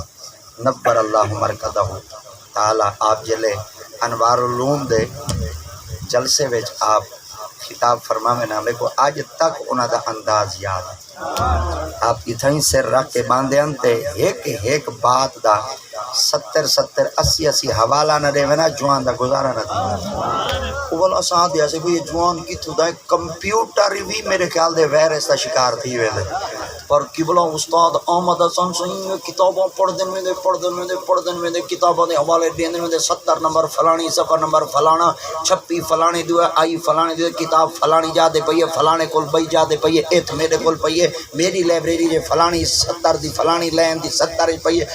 [SPEAKER 1] نبر اللہ مرکدہ تعالی آپ جلے انوار العلوم دے جلسے وچ آپ خطاب فرما میں نامے کو آج تک انہاں دا انداز یاد ہے. آپ اتھائیں سر رکھ کے باندھے انتے ایک بات دا 70-80 حوالہ نہ دے وینا جوان دا گزارا نہ دے. اولا ساں دیا سے کوئی جوان کی تو دا کمپیوٹر بھی میرے خیال دے وائرس دا شکار تھی وے دے. پر قبلہ استاد احمد حسن سائیں کتاباں پڑھ دن میں دے کتاباں دے حوالے دین میں دے 70 نمبر فلانی صفحہ نمبر فلانا چھپی فلانی دو آئی فلانی دو کتاب فلانی جا دے پئیے فلانے کول بئی جا دے پئیے ایتھ میرے کول پئیے میری لائبریری دے فلانی 70 دی فلانی لین دی 70 پئیے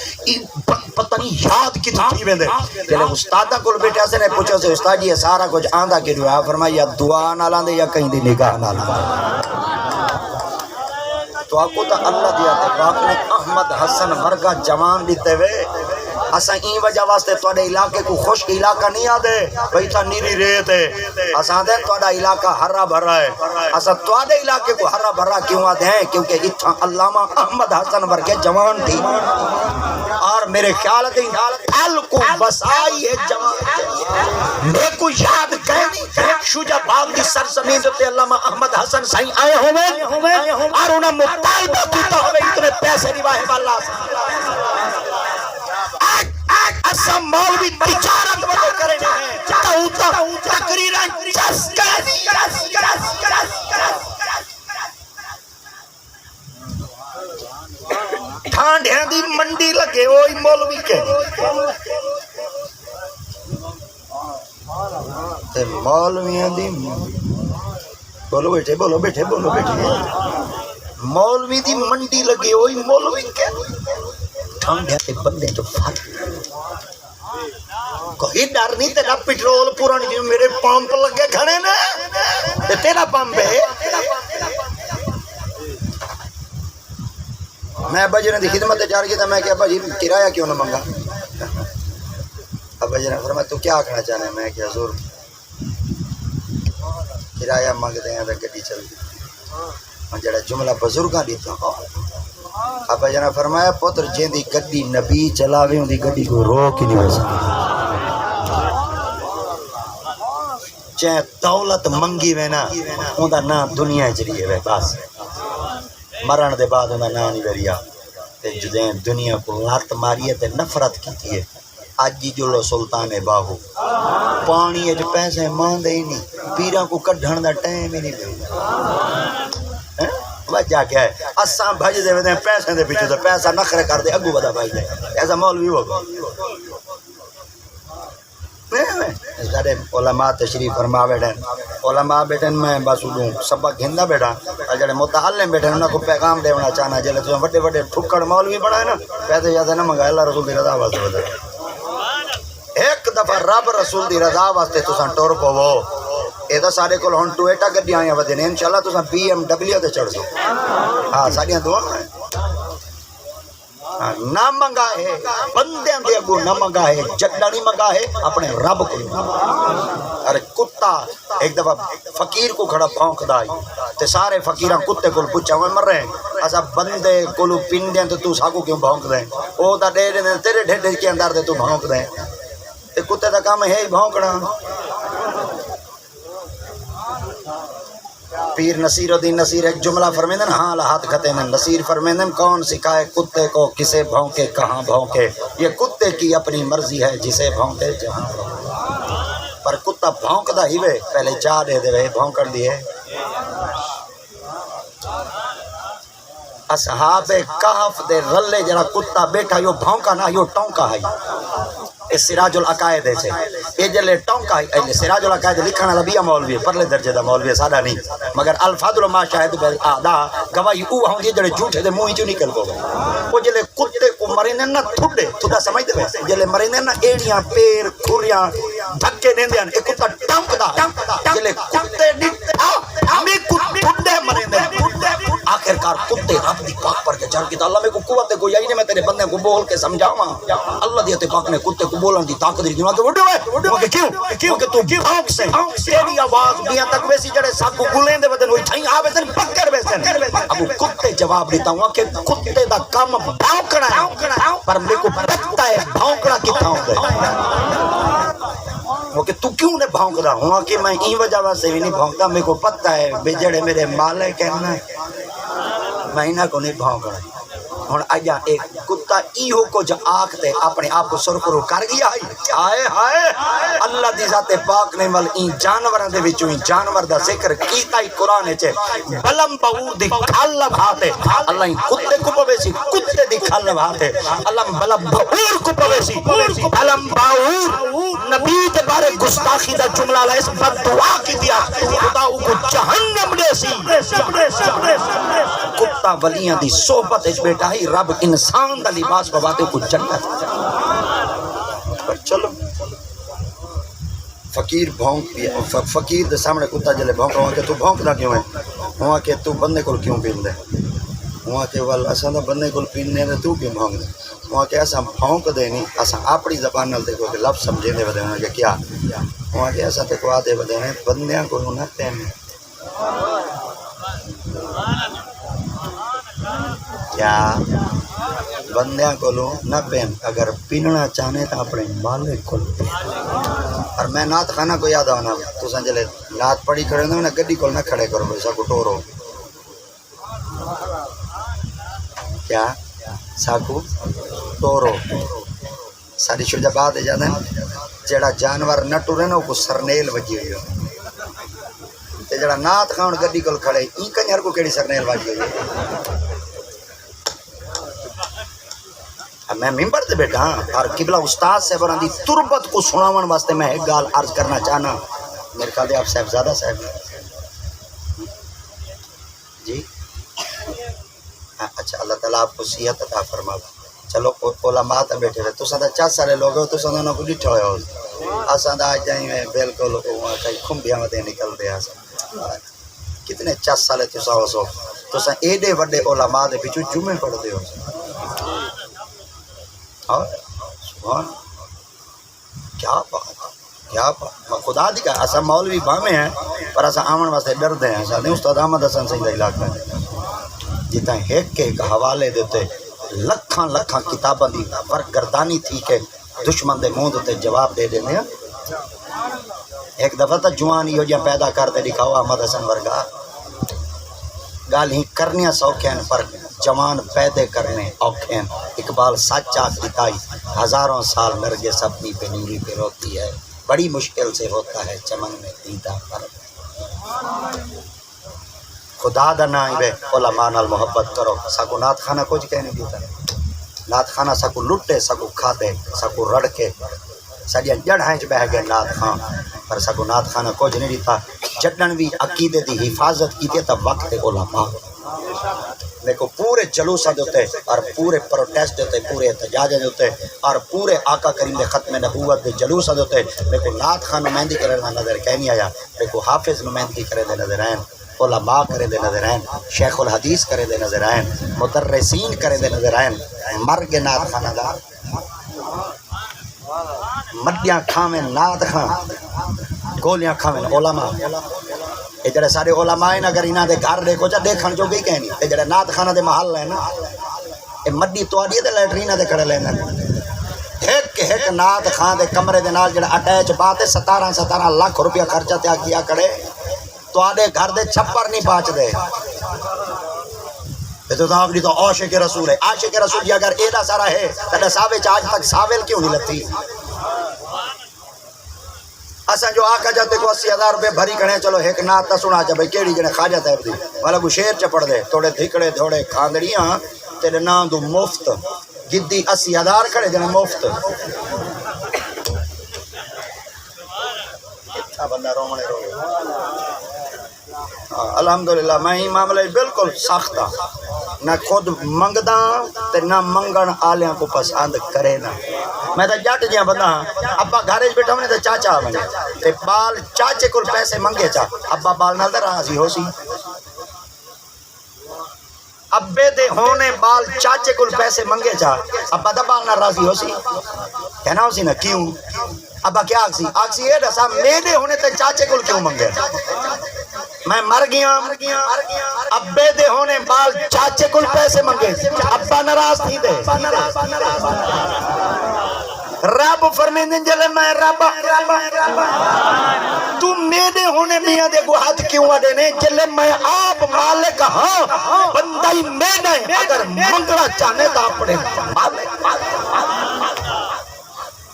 [SPEAKER 1] پتہ نہیں یاد کتنی تھی ویندے. جلے استادہ کول بیٹھا سے نے پوچھا سے استاد جی سارا کچھ آندا کہ دعا فرمایا یا دعا نہ لاندے یا کہیں دی نگاہ نہ لاندے. تو آپ کو تا اللہ دیا تے باپ نے احمد حسن ورگا جوان دیتے وے اساں این وجہ واسطے تواڈے علاقے کو خشک علاقہ نہیں آدے بھئی تا نیری ریت ہے اساں دے تواڈا علاقہ ہرا بھرا ہے. اساں تواڈے علاقے کو ہرا بھرا کیوں آدے ہیں کیونکہ اتھاں علامہ احمد حسن ورگے جوان تھی اور میرے خیال ہے پھل کو بسائی ہے جوان. میں کو یاد کہیں شجاع باغ کی سرزمین تے علامہ احمد حسن سائیں آئے ہوئے اور انہاں مطالبہ کیتا ہوئے اتنے پیسے نواہے والا اسا مولوی تجارت وڈے کرنے ہیں ٹھانڈیاں دی منڈی لگے وہی مولوی کے تے مولویاں دی بولو بیٹھے بولو بیٹھے بولو بیٹھے مولوی دی منڈی لگے وہی مولوی کے ٹھانڈیاں تے بندے تو پھٹ کوئی ڈر نہیں تیرا پٹرول پورا نہیں میرے پمپ لگے کھڑے نے تیرا پمپ ہے میں ابا جی نے دی خدمت چار کی تھا میں کہ ابا جی کرایہ کیوں نہ منگا ابا جی نے فرمایا تو کیا آکھنا چاہنا ہے میں کہ حضور کرایہ منگتے ہیں تو گڈی چلتی اور جڑا جملہ بزرگاں دیتا ابا جی نے فرمایا پتر جن دی گڈی نبی چلاوے ان دی گڈی کو روک ہی نہیں ہو سکتی چاہے دولت منگی وے نا اون دا نام دنیا چلیے وے بس مرن دے بعد انہاں نام نہیں وریا تے جدیں دنیا کو لات ماری تے نفرت کیتی ہے اج جی جو سلطان باہو پانی وچ پیسے ماندے ہی نہیں پیراں کو کڈھن دا ٹائم ہی نہیں پیا وجہ کیا ہے اساں بھج دے ودے پیسے دے پیچھے تے پیسہ نخرے کر دے اگو ودا بھائی دے ایسا مولوی ہو سارے علماء تشریف فرما بیٹھے علماء بیٹھے میں بس اڈوں سبق گھندا بیٹھا جڑے متعلم بیٹھے انہاں کو پیغام دینا چاہنا جلے تو بڑے بڑے ٹھکڑ مولوی بنا ہے نا پیسے زیادہ نہ منگا اللہ رسول دی رضا واسطے بدل ایک دفعہ رب رسول دی رضا واسطے تساں ٹر پوو اے دا سارے کول ہن ٹویٹا گڈیاں آئیاں ودے نے انشاءاللہ تساں بی ایم ڈبلیو تے چڑھ جاؤ ہاں ساڈیاں دعا ہیں نہ منگا ہے بندیاں دے اگوں نہ منگا ہے جگڑا نہیں منگا ہے اپنے رب کو ارے کتا ایک دفعہ فقیر کو کھڑا بھونکدا آئی تے سارے فقیراں کتے کول پوچھا میں مر رہے ہیں اسا بندے کولو پندیاں تے تو ساکو کیوں بھونک دے او تا ڈیڑے نے تیرے ڈھڈ کے اندر تے تو بھونک دے تے کتے دا کام ہے ہی بھونکنا پیر نصیر الدین نصیر ایک جملہ فرمیندن ہاں لہات کھتےن نصیر فرمیندن کون سکھائے کتے کو کسے بھونکے کہاں بھونکے یہ کتے کی اپنی مرضی ہے جسے بھونکے جہاں پر کتا بھونکدا ہی وے پہلے چاہ دے دے وے بھونکن دیئے اصحاب کہف دے رلے جڑا کتا بیٹھا یو بھونکا نہ یو ٹونکا ہے اس سراج العقائد سے یہ جلے ٹونکا ہے سراج العقائد لکھنا لبیا مولوی پرلے درجے دا مولوی سادہ نہیں مگر الفاظ ما شاہد بالاعدا گواہی او ہوندی جڑے جھوٹے دے منہ چوں نکل پو او جلے کتے کو مرے نہ تھڈے تھڈا سمجھ دے جلے مرے نہ ایڑیاں پیر کھوریاں دھکے دیندے ان ایک کتا ٹونکدا جلے کتے میں کتے مرے نے آخرکار کتے رب دی پاک پر کے چڑھ کے اللہ میں کو قوت کوئی آئی نہیں میں تیرے بندے کو بول کے سمجھاواں اللہ دی پاک نے کتے کو بولن دی طاقت دی کہ وڈو ہے کیوں کہ تو بھونک سے تیری آواز میاں تک ویسی جڑے ساکو گلیں دے ودن ہوئی تھیں آوے سن پکڑ ویسن ابو کتے جواب دیتا ہوں کہ کتے دا کام بھونکنا ہے پر میرے کو پتہ ہے بھونکنا کتنا ہوتا ہے وہ کہ تو کیوں نے بھونک رہا ہوں کہ میں این وجہ سے بھی نہیں بھونکتا میرے کو پتہ ہے بجڑے میرے مالک کہنا ہے میں انہاں کو نہیں بھونک رہا ہن اجا ایک کتا ایہو کو جو آکھتے اپنے آپ کو سرخرو کر گیا ہائے ہائے اللہ دی ذات پاک نے ول این جانوراں دے وچوں جانور دا ذکر کیتا ہی قرآن وچ بلم باور دی کھل بھاتے اللہ ہی کتے کو پوے سی کتے دی کھل بھاتے اللہ بلم باور کو پوے سی بلم باور نبی دے بارے گستاخی دا جملہ لا اس بد دعا کی دیا خدا کو جہنم دے سی کتا ولیاں دی صحبت وچ بیٹھا ہی رب انسان دا لباس بواتے کو جنت پر چلو فقیر بھونک دیا فقیر دے سامنے کتا جلے بھونک رہا ہوں کہ تو بھونکنا کیوں ہے ہوا کہ تو بندے کو کیوں پین دے ہوا کہ وال اساں دا بندے کو پینے دے تو کیوں بھونک دے ہوا کہ اساں بھونک دے نہیں اساں اپنی زبان نال دیکھو کہ لفظ سمجھے دے ودے کہ کیا ہوا کہ اساں تے کو آدے ودے بندیاں کو نہ پین کیا بندیاں کو لو نہ پین اگر پیننا چاہنے تو اپنے مالک کو لو اور میں نات خانہ کو یاد آنا تو سنجلے نات پڑھی کھڑے ہوں نا گڈی کو نہ کھڑے کرو ایسا کو ٹورو کیا ساکو ٹورو ساری شجاعت ہے جانا جڑا جانور نہ ٹرے نا کو سرنیل وجی ہوئی ہو تے جڑا نات کھاؤن گڈی کول کھڑے این کنجر کو کیڑی سرنیل وجی ہوئی میں ممبر تے بیٹھا ہاں اور قبلہ استاد صاحب دی تربت کو سناون واسطے میں ایک گال عرض کرنا چاہنا میرے خیال آپ صاحبزادہ صاحب جی اچھا اللہ تعالیٰ آپ کو صحت عطا فرماوے چلو علماء تے بیٹھے ہوئے تو سدا 4 سالے لوگ ہو تو سدا انہوں کو ڈٹھا ہوئے ہو اساں دا آج جائیں میں بالکل کئی کھمبیاں ودے نکل دے اساں کتنے 4 سالے تو سو تو سا ایڈے وڈے علماء دے پیچھے جمعے پڑھ دے ہو اور سبحان کیا بات خدا دی کا اسا مولوی باویں ہیں پر اسا آمن واسطے ڈردے ہیں اسا استاد احمد حسن سید دا علاقہ جتنا ایک حوالے دیتے لکھاں کتاباں دی ورگردانی تھی کہ دشمن دے منہ تے جواب دے دینے ہیں ایک دفعہ تا جوان یہ جہاں پیدا کرتے دکھاؤ احمد حسن ورگا گال ہی کرنیاں سوکھیں پر جوان پیدے کرنے اوکھیں اقبال سچ آخری ہزاروں سال مرگے سپنی پہ نیری پہ روتی ہے بڑی مشکل سے ہوتا ہے چمن میں دیدہ پر خدا دا نام بے علماء نال محبت کرو ساکو نات خانہ کچھ کہنے دیتا نات خانہ ساکو لٹے ساکو کھاتے ساکو رڑکے ساڑیاں جڑ ہیں بہ گئے نات خان پر ساکو نات خانہ کچھ نہیں دیتا جٹن بھی عقیدے دی حفاظت کی تا وقت علماء دیکھو پورے جلوسہ دیتے اور پورے پروٹیسٹ دیتے پورے احتجاج دیتے اور پورے آقا کریم دے ختم نبوت دے جلوسہ دیتے دیکھو نات خان نمائندگی کرے دے نظر کہیں نہیں آیا دیکھو حافظ نمائندگی کرے دے نظر آئیں علماء کرے دے نظر آئیں شیخ الحدیث کرے دے نظر آئیں مدرسین کرے دے نظر آئیں مرگ نات خانہ دا مڈیاں کھاویں نات خان گولیاں کھاویں علماء یہ جڑے سارے علماء ہیں اگر انہاں دے گھر دیکھو جا دیکھن جو گئی کہنی یہ جڑے نات خانہ دے محل ہے نا یہ مڈی توڑی تے لیٹرینہ دے کھڑے لینا ایک نات خان دے کمرے دے نال جڑا اٹیچ بات ہے 17 لاکھ روپیہ خرچہ تیا کیا کرے تو آدھے گھر دے چھپر نہیں پاچ دے تو آپ تو عاشق رسول ہے عاشق رسول جی اگر ایڈا سارا ہے تو ساوے آج تک ساویل کیوں نہیں لگتی اساں جو آقا جاتے کو 80,000 روپے بھری کھڑے چلو ایک نات تا سنا چا بھئی کیڑی جنے خواجہ صاحب دی والا کو شیر چپڑ دے تھوڑے دھکڑے تھوڑے کھاندڑیاں تیرے نام دو مفت گدی 80,000 کھڑے جنے مفت کتنا بندہ رومنے رو گئے الحمدللہ میں ہی معاملہ بالکل ساختہ نہ خود منگدہ تے نہ منگن آلیاں کو پسند کرے نا میں تا جٹ جیاں بندہ ابا گھارج بیٹھا ہونے تے چاچا بنے تے بال چاچے کل پیسے منگے چا ابا بال نال دا راضی ہو سی ابے دے ہونے بال چاچے کل پیسے منگے چا ابا دا بال نال راضی ہو سی کہنا ہو سی نا کیوں ابا کیا آکسی ہے دسا میرے ہونے تے چاچے کل کیوں منگے میں مر گیا ابے دے ہونے بال چاچے کل پیسے منگے ابا ناراض تھی دے رب فرمیندن جلے میں رب تو میرے ہونے میاں دے کو ہاتھ کیوں آدے نے جلے میں آپ مالک ہاں بندہ ہی میں نہیں اگر منگڑا چاہنے تا اپنے مالک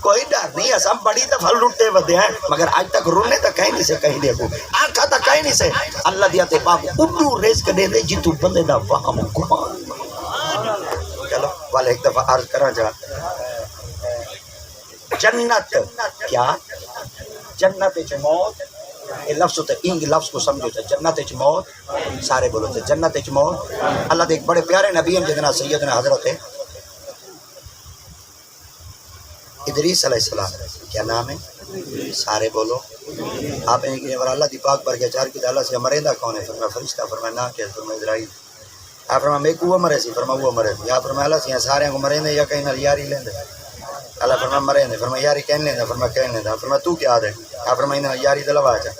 [SPEAKER 1] کوئی ڈر نہیں ہے ہم بڑی دفعہ لٹے ودے ہیں مگر آج تک رونے تک کہیں نہیں سے کہیں دیکھو آنکھا تک کہیں نہیں سے اللہ دیا تے باپ اڈو رزق دے دے جی تو بندے دا وہم گمان چلو والے ایک دفعہ عرض کرنا چاہ جنت کیا جنت چ موت یہ لفظ ہوتا ہے انگ لفظ کو سمجھو تا جنت چ موت سارے بولو تے جنت چ موت اللہ دے ایک بڑے پیارے نبی ہیں جتنا سیدنا حضرت ہے ادریس علیہ السلام کیا نام ہے سارے بولو آپ نے کہ اللہ دی پاک پر کے چار کی اللہ سے مرے دا کون ہے فرمایا فرشتہ فرمایا نہ کہ فرمایا اسرائیل آپ فرمایا میں کو مرے سی فرمایا وہ مرے یا فرمایا اللہ سے سارے کو مرے یا کہیں نہ یاری لیندے اللہ فرمایا مرے نے فرمایا یاری کہن لیندے فرمایا کہن لیندے فرمایا تو کیا ہے آپ فرمایا نہ یاری دلوا چا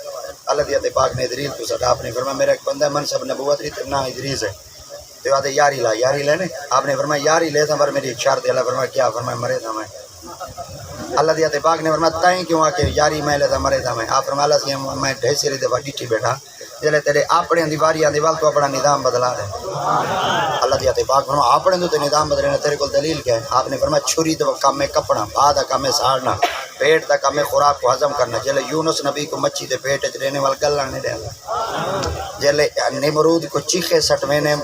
[SPEAKER 1] اللہ دی پاک نے ادریس کو سٹا آپ نے فرمایا میرا ایک بندہ منصب نبوت ری نہ ادریس ہے تو آتے یاری لا یاری لینے آپ نے فرمایا یاری لے تھا پر میری ایک شرط ہے اللہ فرمایا کیا فرمایا مرے تھا میں اللہ دیا پاک نے فرمایا تائیں کیوں آ کے یاری میں لیتا مرے تھا میں آپ فرمایا اللہ سے میں ڈھیر سری دفعہ ڈٹھی بیٹھا جلے تیرے اپنے دیواری دیوال تو اپنا نظام بدلا دے اللہ دیا پاک فرمایا اپنے تو نظام بدلے تیرے کو دلیل کیا ہے آپ نے فرمایا چھری تو کام میں کپڑا بعد کام میں ساڑنا پیٹ تک ہمیں خوراک کو ہضم کرنا. جلے یونس نبی کو مچھی دے پیٹ وچ رہنے وال گلا نہیں دیندا. جلے نمرود کو چیخے سٹوینے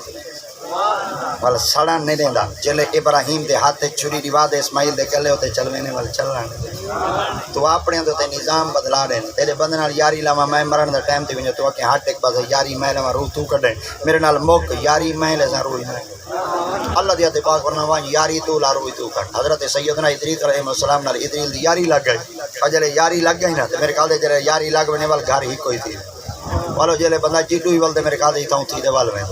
[SPEAKER 1] وال سڑن نہیں دیندا. جلے ابراہیم دے ہاتھ چھری ریوا دے اسماعیل دے گلے ہوتے چلوینے وال چلنا نہیں دیندا. تو اپنے تے نظام بدلا دے. تیرے بندے نال یاری لاواں میں مرن دا ٹائم تے ونجو تو کہ ہٹ ایک پاسے یاری میں لاواں روح تو کڈے میرے نال مک یاری میں لے روح میں. اللہ دیا تے پاک فرماوا یاری تو لا روح تو کٹ. حضرت سیدنا ادریس علیہ السلام نال ادریس دی یاری لگ گئی. اجلے یاری لگ گئی نا تے میرے خیال دے جڑے یاری لگ ونے وال گھر ہی کوئی تھی والو جلے بندہ جیڈو ہی ول تے میرے خیال دے تاں تھی دے وال میں.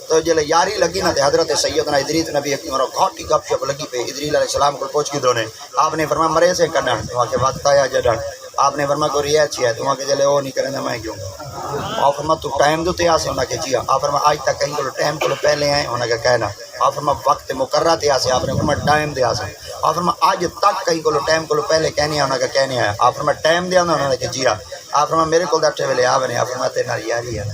[SPEAKER 1] تو جلے یاری لگی نا تے حضرت سیدنا ادریس نبی اکرم اور گھاٹی گپ شپ لگی پہ. ادریس علیہ السلام کو پوچھ کے دونے آپ نے فرمایا مرے سے کڈن تو کہ وقت آیا جڈن. آپ نے فرمایا کو ریا چھ ہے تو کہ جلے او نہیں کرندا میں کیوں. آپ فرمایا تو ٹائم دے تے آسے انہاں کہ جی. آپ فرمایا آج تک کہیں کو ٹائم کو پہلے آئے انہاں کہ کہنا. آپ فرمایا وقت مقررہ تے آسے. آپ نے فرمایا ٹائم دے آسے. آپ فرمایا آج تک کہیں کو ٹائم کو پہلے کہنے انہاں کہ کہنے آیا. آپ فرمایا ٹائم دے انہاں نے کہ جی. آپ فرمایا میرے کول دٹھے ویلے آوے. آپ فرمایا تے نال یاری ہے.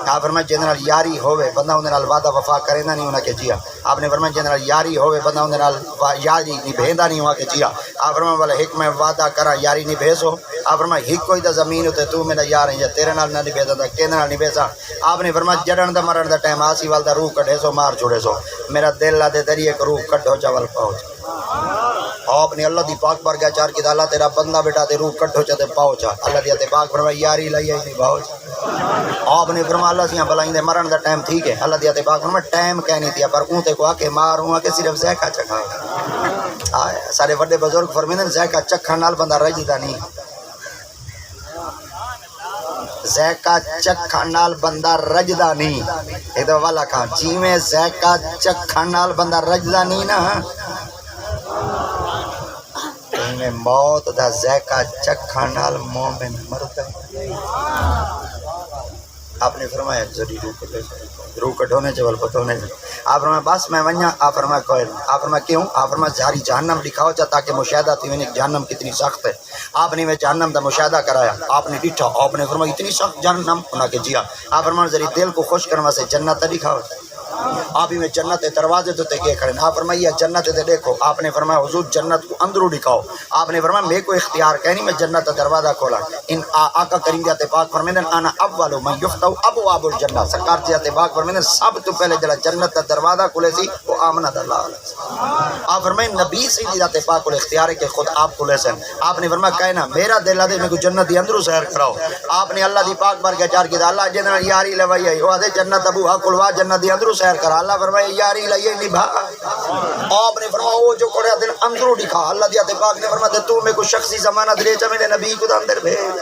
[SPEAKER 1] آپ فرمایا جے نال یاری ہوے بندہ اون نال وعدہ وفا کریندا نہیں انہاں کہ جی. آپ نے فرمایا جے نال یاری ہوے بندہ اون نال یاری نبھیندا نہیں ہوا کہ جی. آپ فرمایا والا ایک میں وعدہ کراں یاری نبھیسو. آپ فرمایا ایک کوئی تے زمین تے تو میرا یار ہے تیرے نال نہ نبھیدا تے کیندے نال نبھیسا. آپ نے فرمایا جڑن دا مرن دا ٹائم آسی وال دا روح کڈے سو مار چھوڑے سو. میرا دل لا دے ذریعے روح کڈو چاول پاؤ. آپ نے اللہ دی پاک پر گیا چار کی اللہ تیرا بندہ بیٹا تے روح کٹھو چا تے پاؤ چا. اللہ دی تے پاک فرمایا یاری لائی نہیں باؤ. آپ نے فرمایا اللہ سیاں بلائیں دے مرن دا ٹائم ٹھیک ہے. اللہ دی تے پاک فرمایا ٹائم کہنی تھی پر اون تے کو آ کے مار ہوں کہ صرف ذائقہ چکھا. سارے بڑے بزرگ فرمیندے ذائقہ چکھن نال بندہ رجدا نہیں. ذائقہ چکھن نال بندہ رجدا نہیں. اے تو والا کہاں جیویں ذائقہ چکھن نال بندہ رجدا نہیں نا میں موت دا ذائقہ چکھن نال مومن مردا. آپ نے فرمایا ذری روح کٹونے چول پتونے. آپ فرمایا بس میں ونیا. آپ فرمایا کوئی. آپ فرمایا کیوں. آپ فرمایا جاری جہنم دکھاؤ چا تاکہ مشاہدہ تھی ونی جہنم کتنی سخت ہے. آپ نے وہ جہنم دا مشاہدہ کرایا. آپ نے ڈٹھا. آپ نے فرمایا اتنی سخت جہنم انہاں کہ جیا. آپ فرمایا ذری دل کو خوش کرنے سے جنت دکھاؤ. آپ ہی میں جنت دروازے تو تے کھڑے. آپ فرمایا جنت تے دیکھو. آپ نے فرمایا حضور جنت کو اندروں دکھاؤ. آپ نے فرمایا میں کو اختیار کہنی میں جنت کا دروازہ کھولا. ان آقا کریم دے پاک فرمیندے انا اول من یفتح ابواب الجنہ. سرکار دے پاک فرمیندے سب تو پہلے جڑا جنت کا دروازہ کھلے سی وہ آمنہ دلال. آپ فرمائیں نبی سے ذات پاک کو اختیار ہے کہ خود آپ کھلے سن. آپ نے فرمایا کہنا میرا دل دے میں کو جنت دی اندروں سیر کراؤ. آپ نے اللہ دی پاک بار کے چار کی اللہ جے نال یاری لوائی ہے وہ دے جنت ابو حق کھلوا جنت دی اندروں سیر کرا. اللہ فرمایا یاری لائیے نبھا. آپ نے فرمایا وہ جو کوڑا دل اندروں دکھا. اللہ دی تے پاک نے فرمایا تو میں کو شخصی ضمانت دے چا میرے نبی کو اندر بھیج.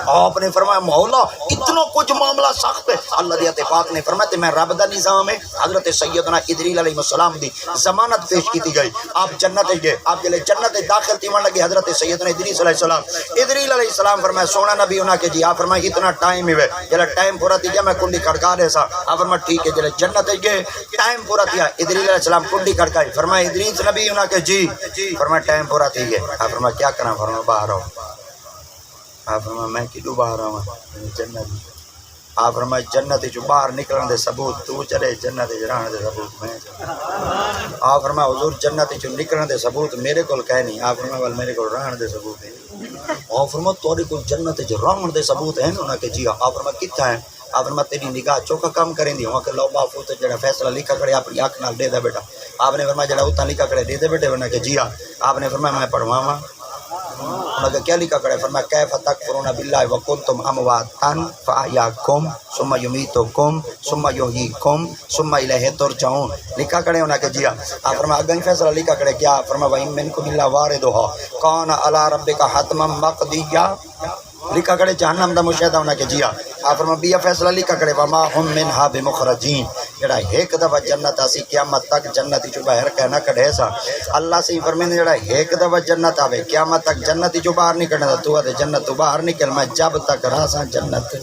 [SPEAKER 1] آپ نے فرمایا مولا اتنا کچھ معاملہ سخت ہے. اللہ دی تے پاک نے فرمایا تے میں رب دا نظام ہے. حضرت سیدنا ادریس علیہ السلام دی ضمانت پیش کی گئی. آپ جنت گئے. آپ جلے جنت داخل تھیون لگے حضرت سیدنا ادریس علیہ السلام. ادریس علیہ السلام فرمایا سونا نبی انہاں کے جی. آپ فرمایا اتنا ٹائم ہی ہے جلے ٹائم پورا تھی گیا میں کنڈی کھڑکا دے سا. آپ فرمایا ٹھیک ہے. جلے جنت گئے ٹائم پورا تھیا. ادریس علیہ السلام کنڈی کھڑکائی. فرمایا ادریس نبی انہاں کے جی. فرمایا ٹائم پورا تھی گیا. آپ فرمایا کیا کرنا. فرمایا باہر آؤ. آپ فرمایا میں کدو باہر آؤں جنت. آپ فرمایا جنت جو باہر نکلن دے ثبوت تو چلے جنت رہن دے ثبوت میں. آپ فرمایا حضور جنت جو نکلن دے ثبوت میرے کول کہہ نہیں. آپ فرمایا ول میرے کول رہن دے ثبوت ہے. آپ فرمایا تواڈے کول جنت جو رہن دے ثبوت ہیں انہاں کہ جی. آپ فرمایا کتھا ہے. آپ فرمایا تیری نگاہ چوکا کام کریں دی وہاں کہ لو بافو تے جڑا فیصلہ لکھا کھڑے اپنی آنکھ نال دے دے بیٹا. آپ نے فرمایا جڑا اتنا لکھا کھڑے دے دے بیٹے ورنہ کہ جی. آپ نے فرمایا میں پڑھواواں. مگر کیا لکھا کھڑے. فرمایا کیف تکفرون باللہ وکنتم امواتا فاحیاکم ثم یمیتکم ثم یحییکم ثم الیہ ترجعون. لکھا کھڑے ہونا کہ جی. آپ فرمایا اگیں فیصلہ لکھا کھڑے کیا. فرمایا وَإِن مِّنکُمْ إِلَّا وَارِدُهَا كَانَ عَلَىٰ رَبِّكَ حَتْمًا مَّقْضِيًّا. لکھا کھڑے جہنم دا مشاہدہ ہونا کہ جی. آپ فرمایا بیا فیصلہ لکھا کھڑے وما ہم منہا بمخرجین. جڑا ایک دفعہ جنت آسی قیامت تک جنتی جو باہر کہنا کڑے سا. اللہ سے فرمیندے جڑا ایک دفعہ جنت آوے قیامت تک جنتی جو باہر نکلنا تو آدھے جنت تو باہر نکل میں جب تک راساں جنت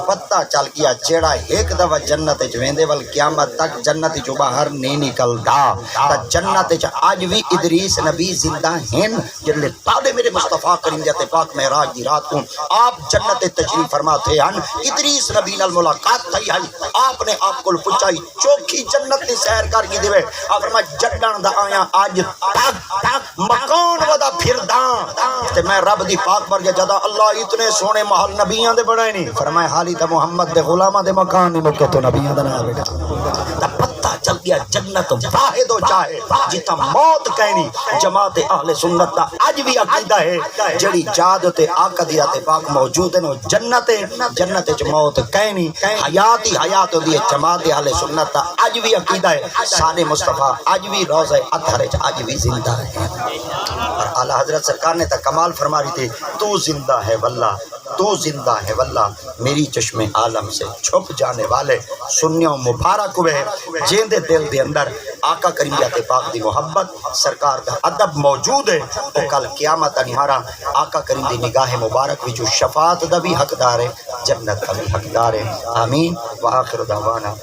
[SPEAKER 1] پتہ چل گیا جڑا ایک دفعہ جنت جو ویندے ول قیامت تک جنت جو باہر نہیں نکلدا. تا جنت چ اج بھی ادریس نبی زندہ ہیں جڑے تاڑے میرے مصطفیٰ کریم دے پاک معراج دی رات کو آپ جنت تشریف فرما تھے ہیں. ادریس نبی نال ملاقات تھی ہے. آپ نے آپ کو پچائی چوکھی جنت دی سیر کر کے دیوے آپ فرمایا جڈن دا آیا آج تک مکان ودا پھرداں تے میں رب دی پاک بر جدا اللہ اتنے سونے محل نبیاں دے بنائے نہیں فرمایا حالی تے محمد دے غلاماں دے مکان نہیں مکے تو نبیاں دا نہ بیٹا تا پتہ چل گیا جنت واحد و چاہے جتا موت کہنی جماعت اہل سنت دا اج بھی عقیدہ ہے جڑی جاد تے آقا دی ذات پاک موجود ہے جنت جنت وچ موت کہنی حیات ہی حیات دی جماعت اہل سنت دا اج بھی عقیدہ ہے سارے مصطفی اج بھی روضہ اطہر وچ اج بھی زندہ ہے اور اعلی حضرت سرکار نے تا کمال فرما رہی تھی تو زندہ ہے واللہ تو زندہ ہے واللہ میری چشم عالم سے چھپ جانے والے سنیوں مبارک ہوئے جیندے دل دے اندر آقا کریم ذات پاک دی محبت سرکار دا ادب موجود ہے تو کل قیامت انہارا آقا کریم دی نگاہ مبارک وچ شفاعت دا بھی حقدار ہے جنت دا بھی حقدار ہے آمین وآخر دعوانا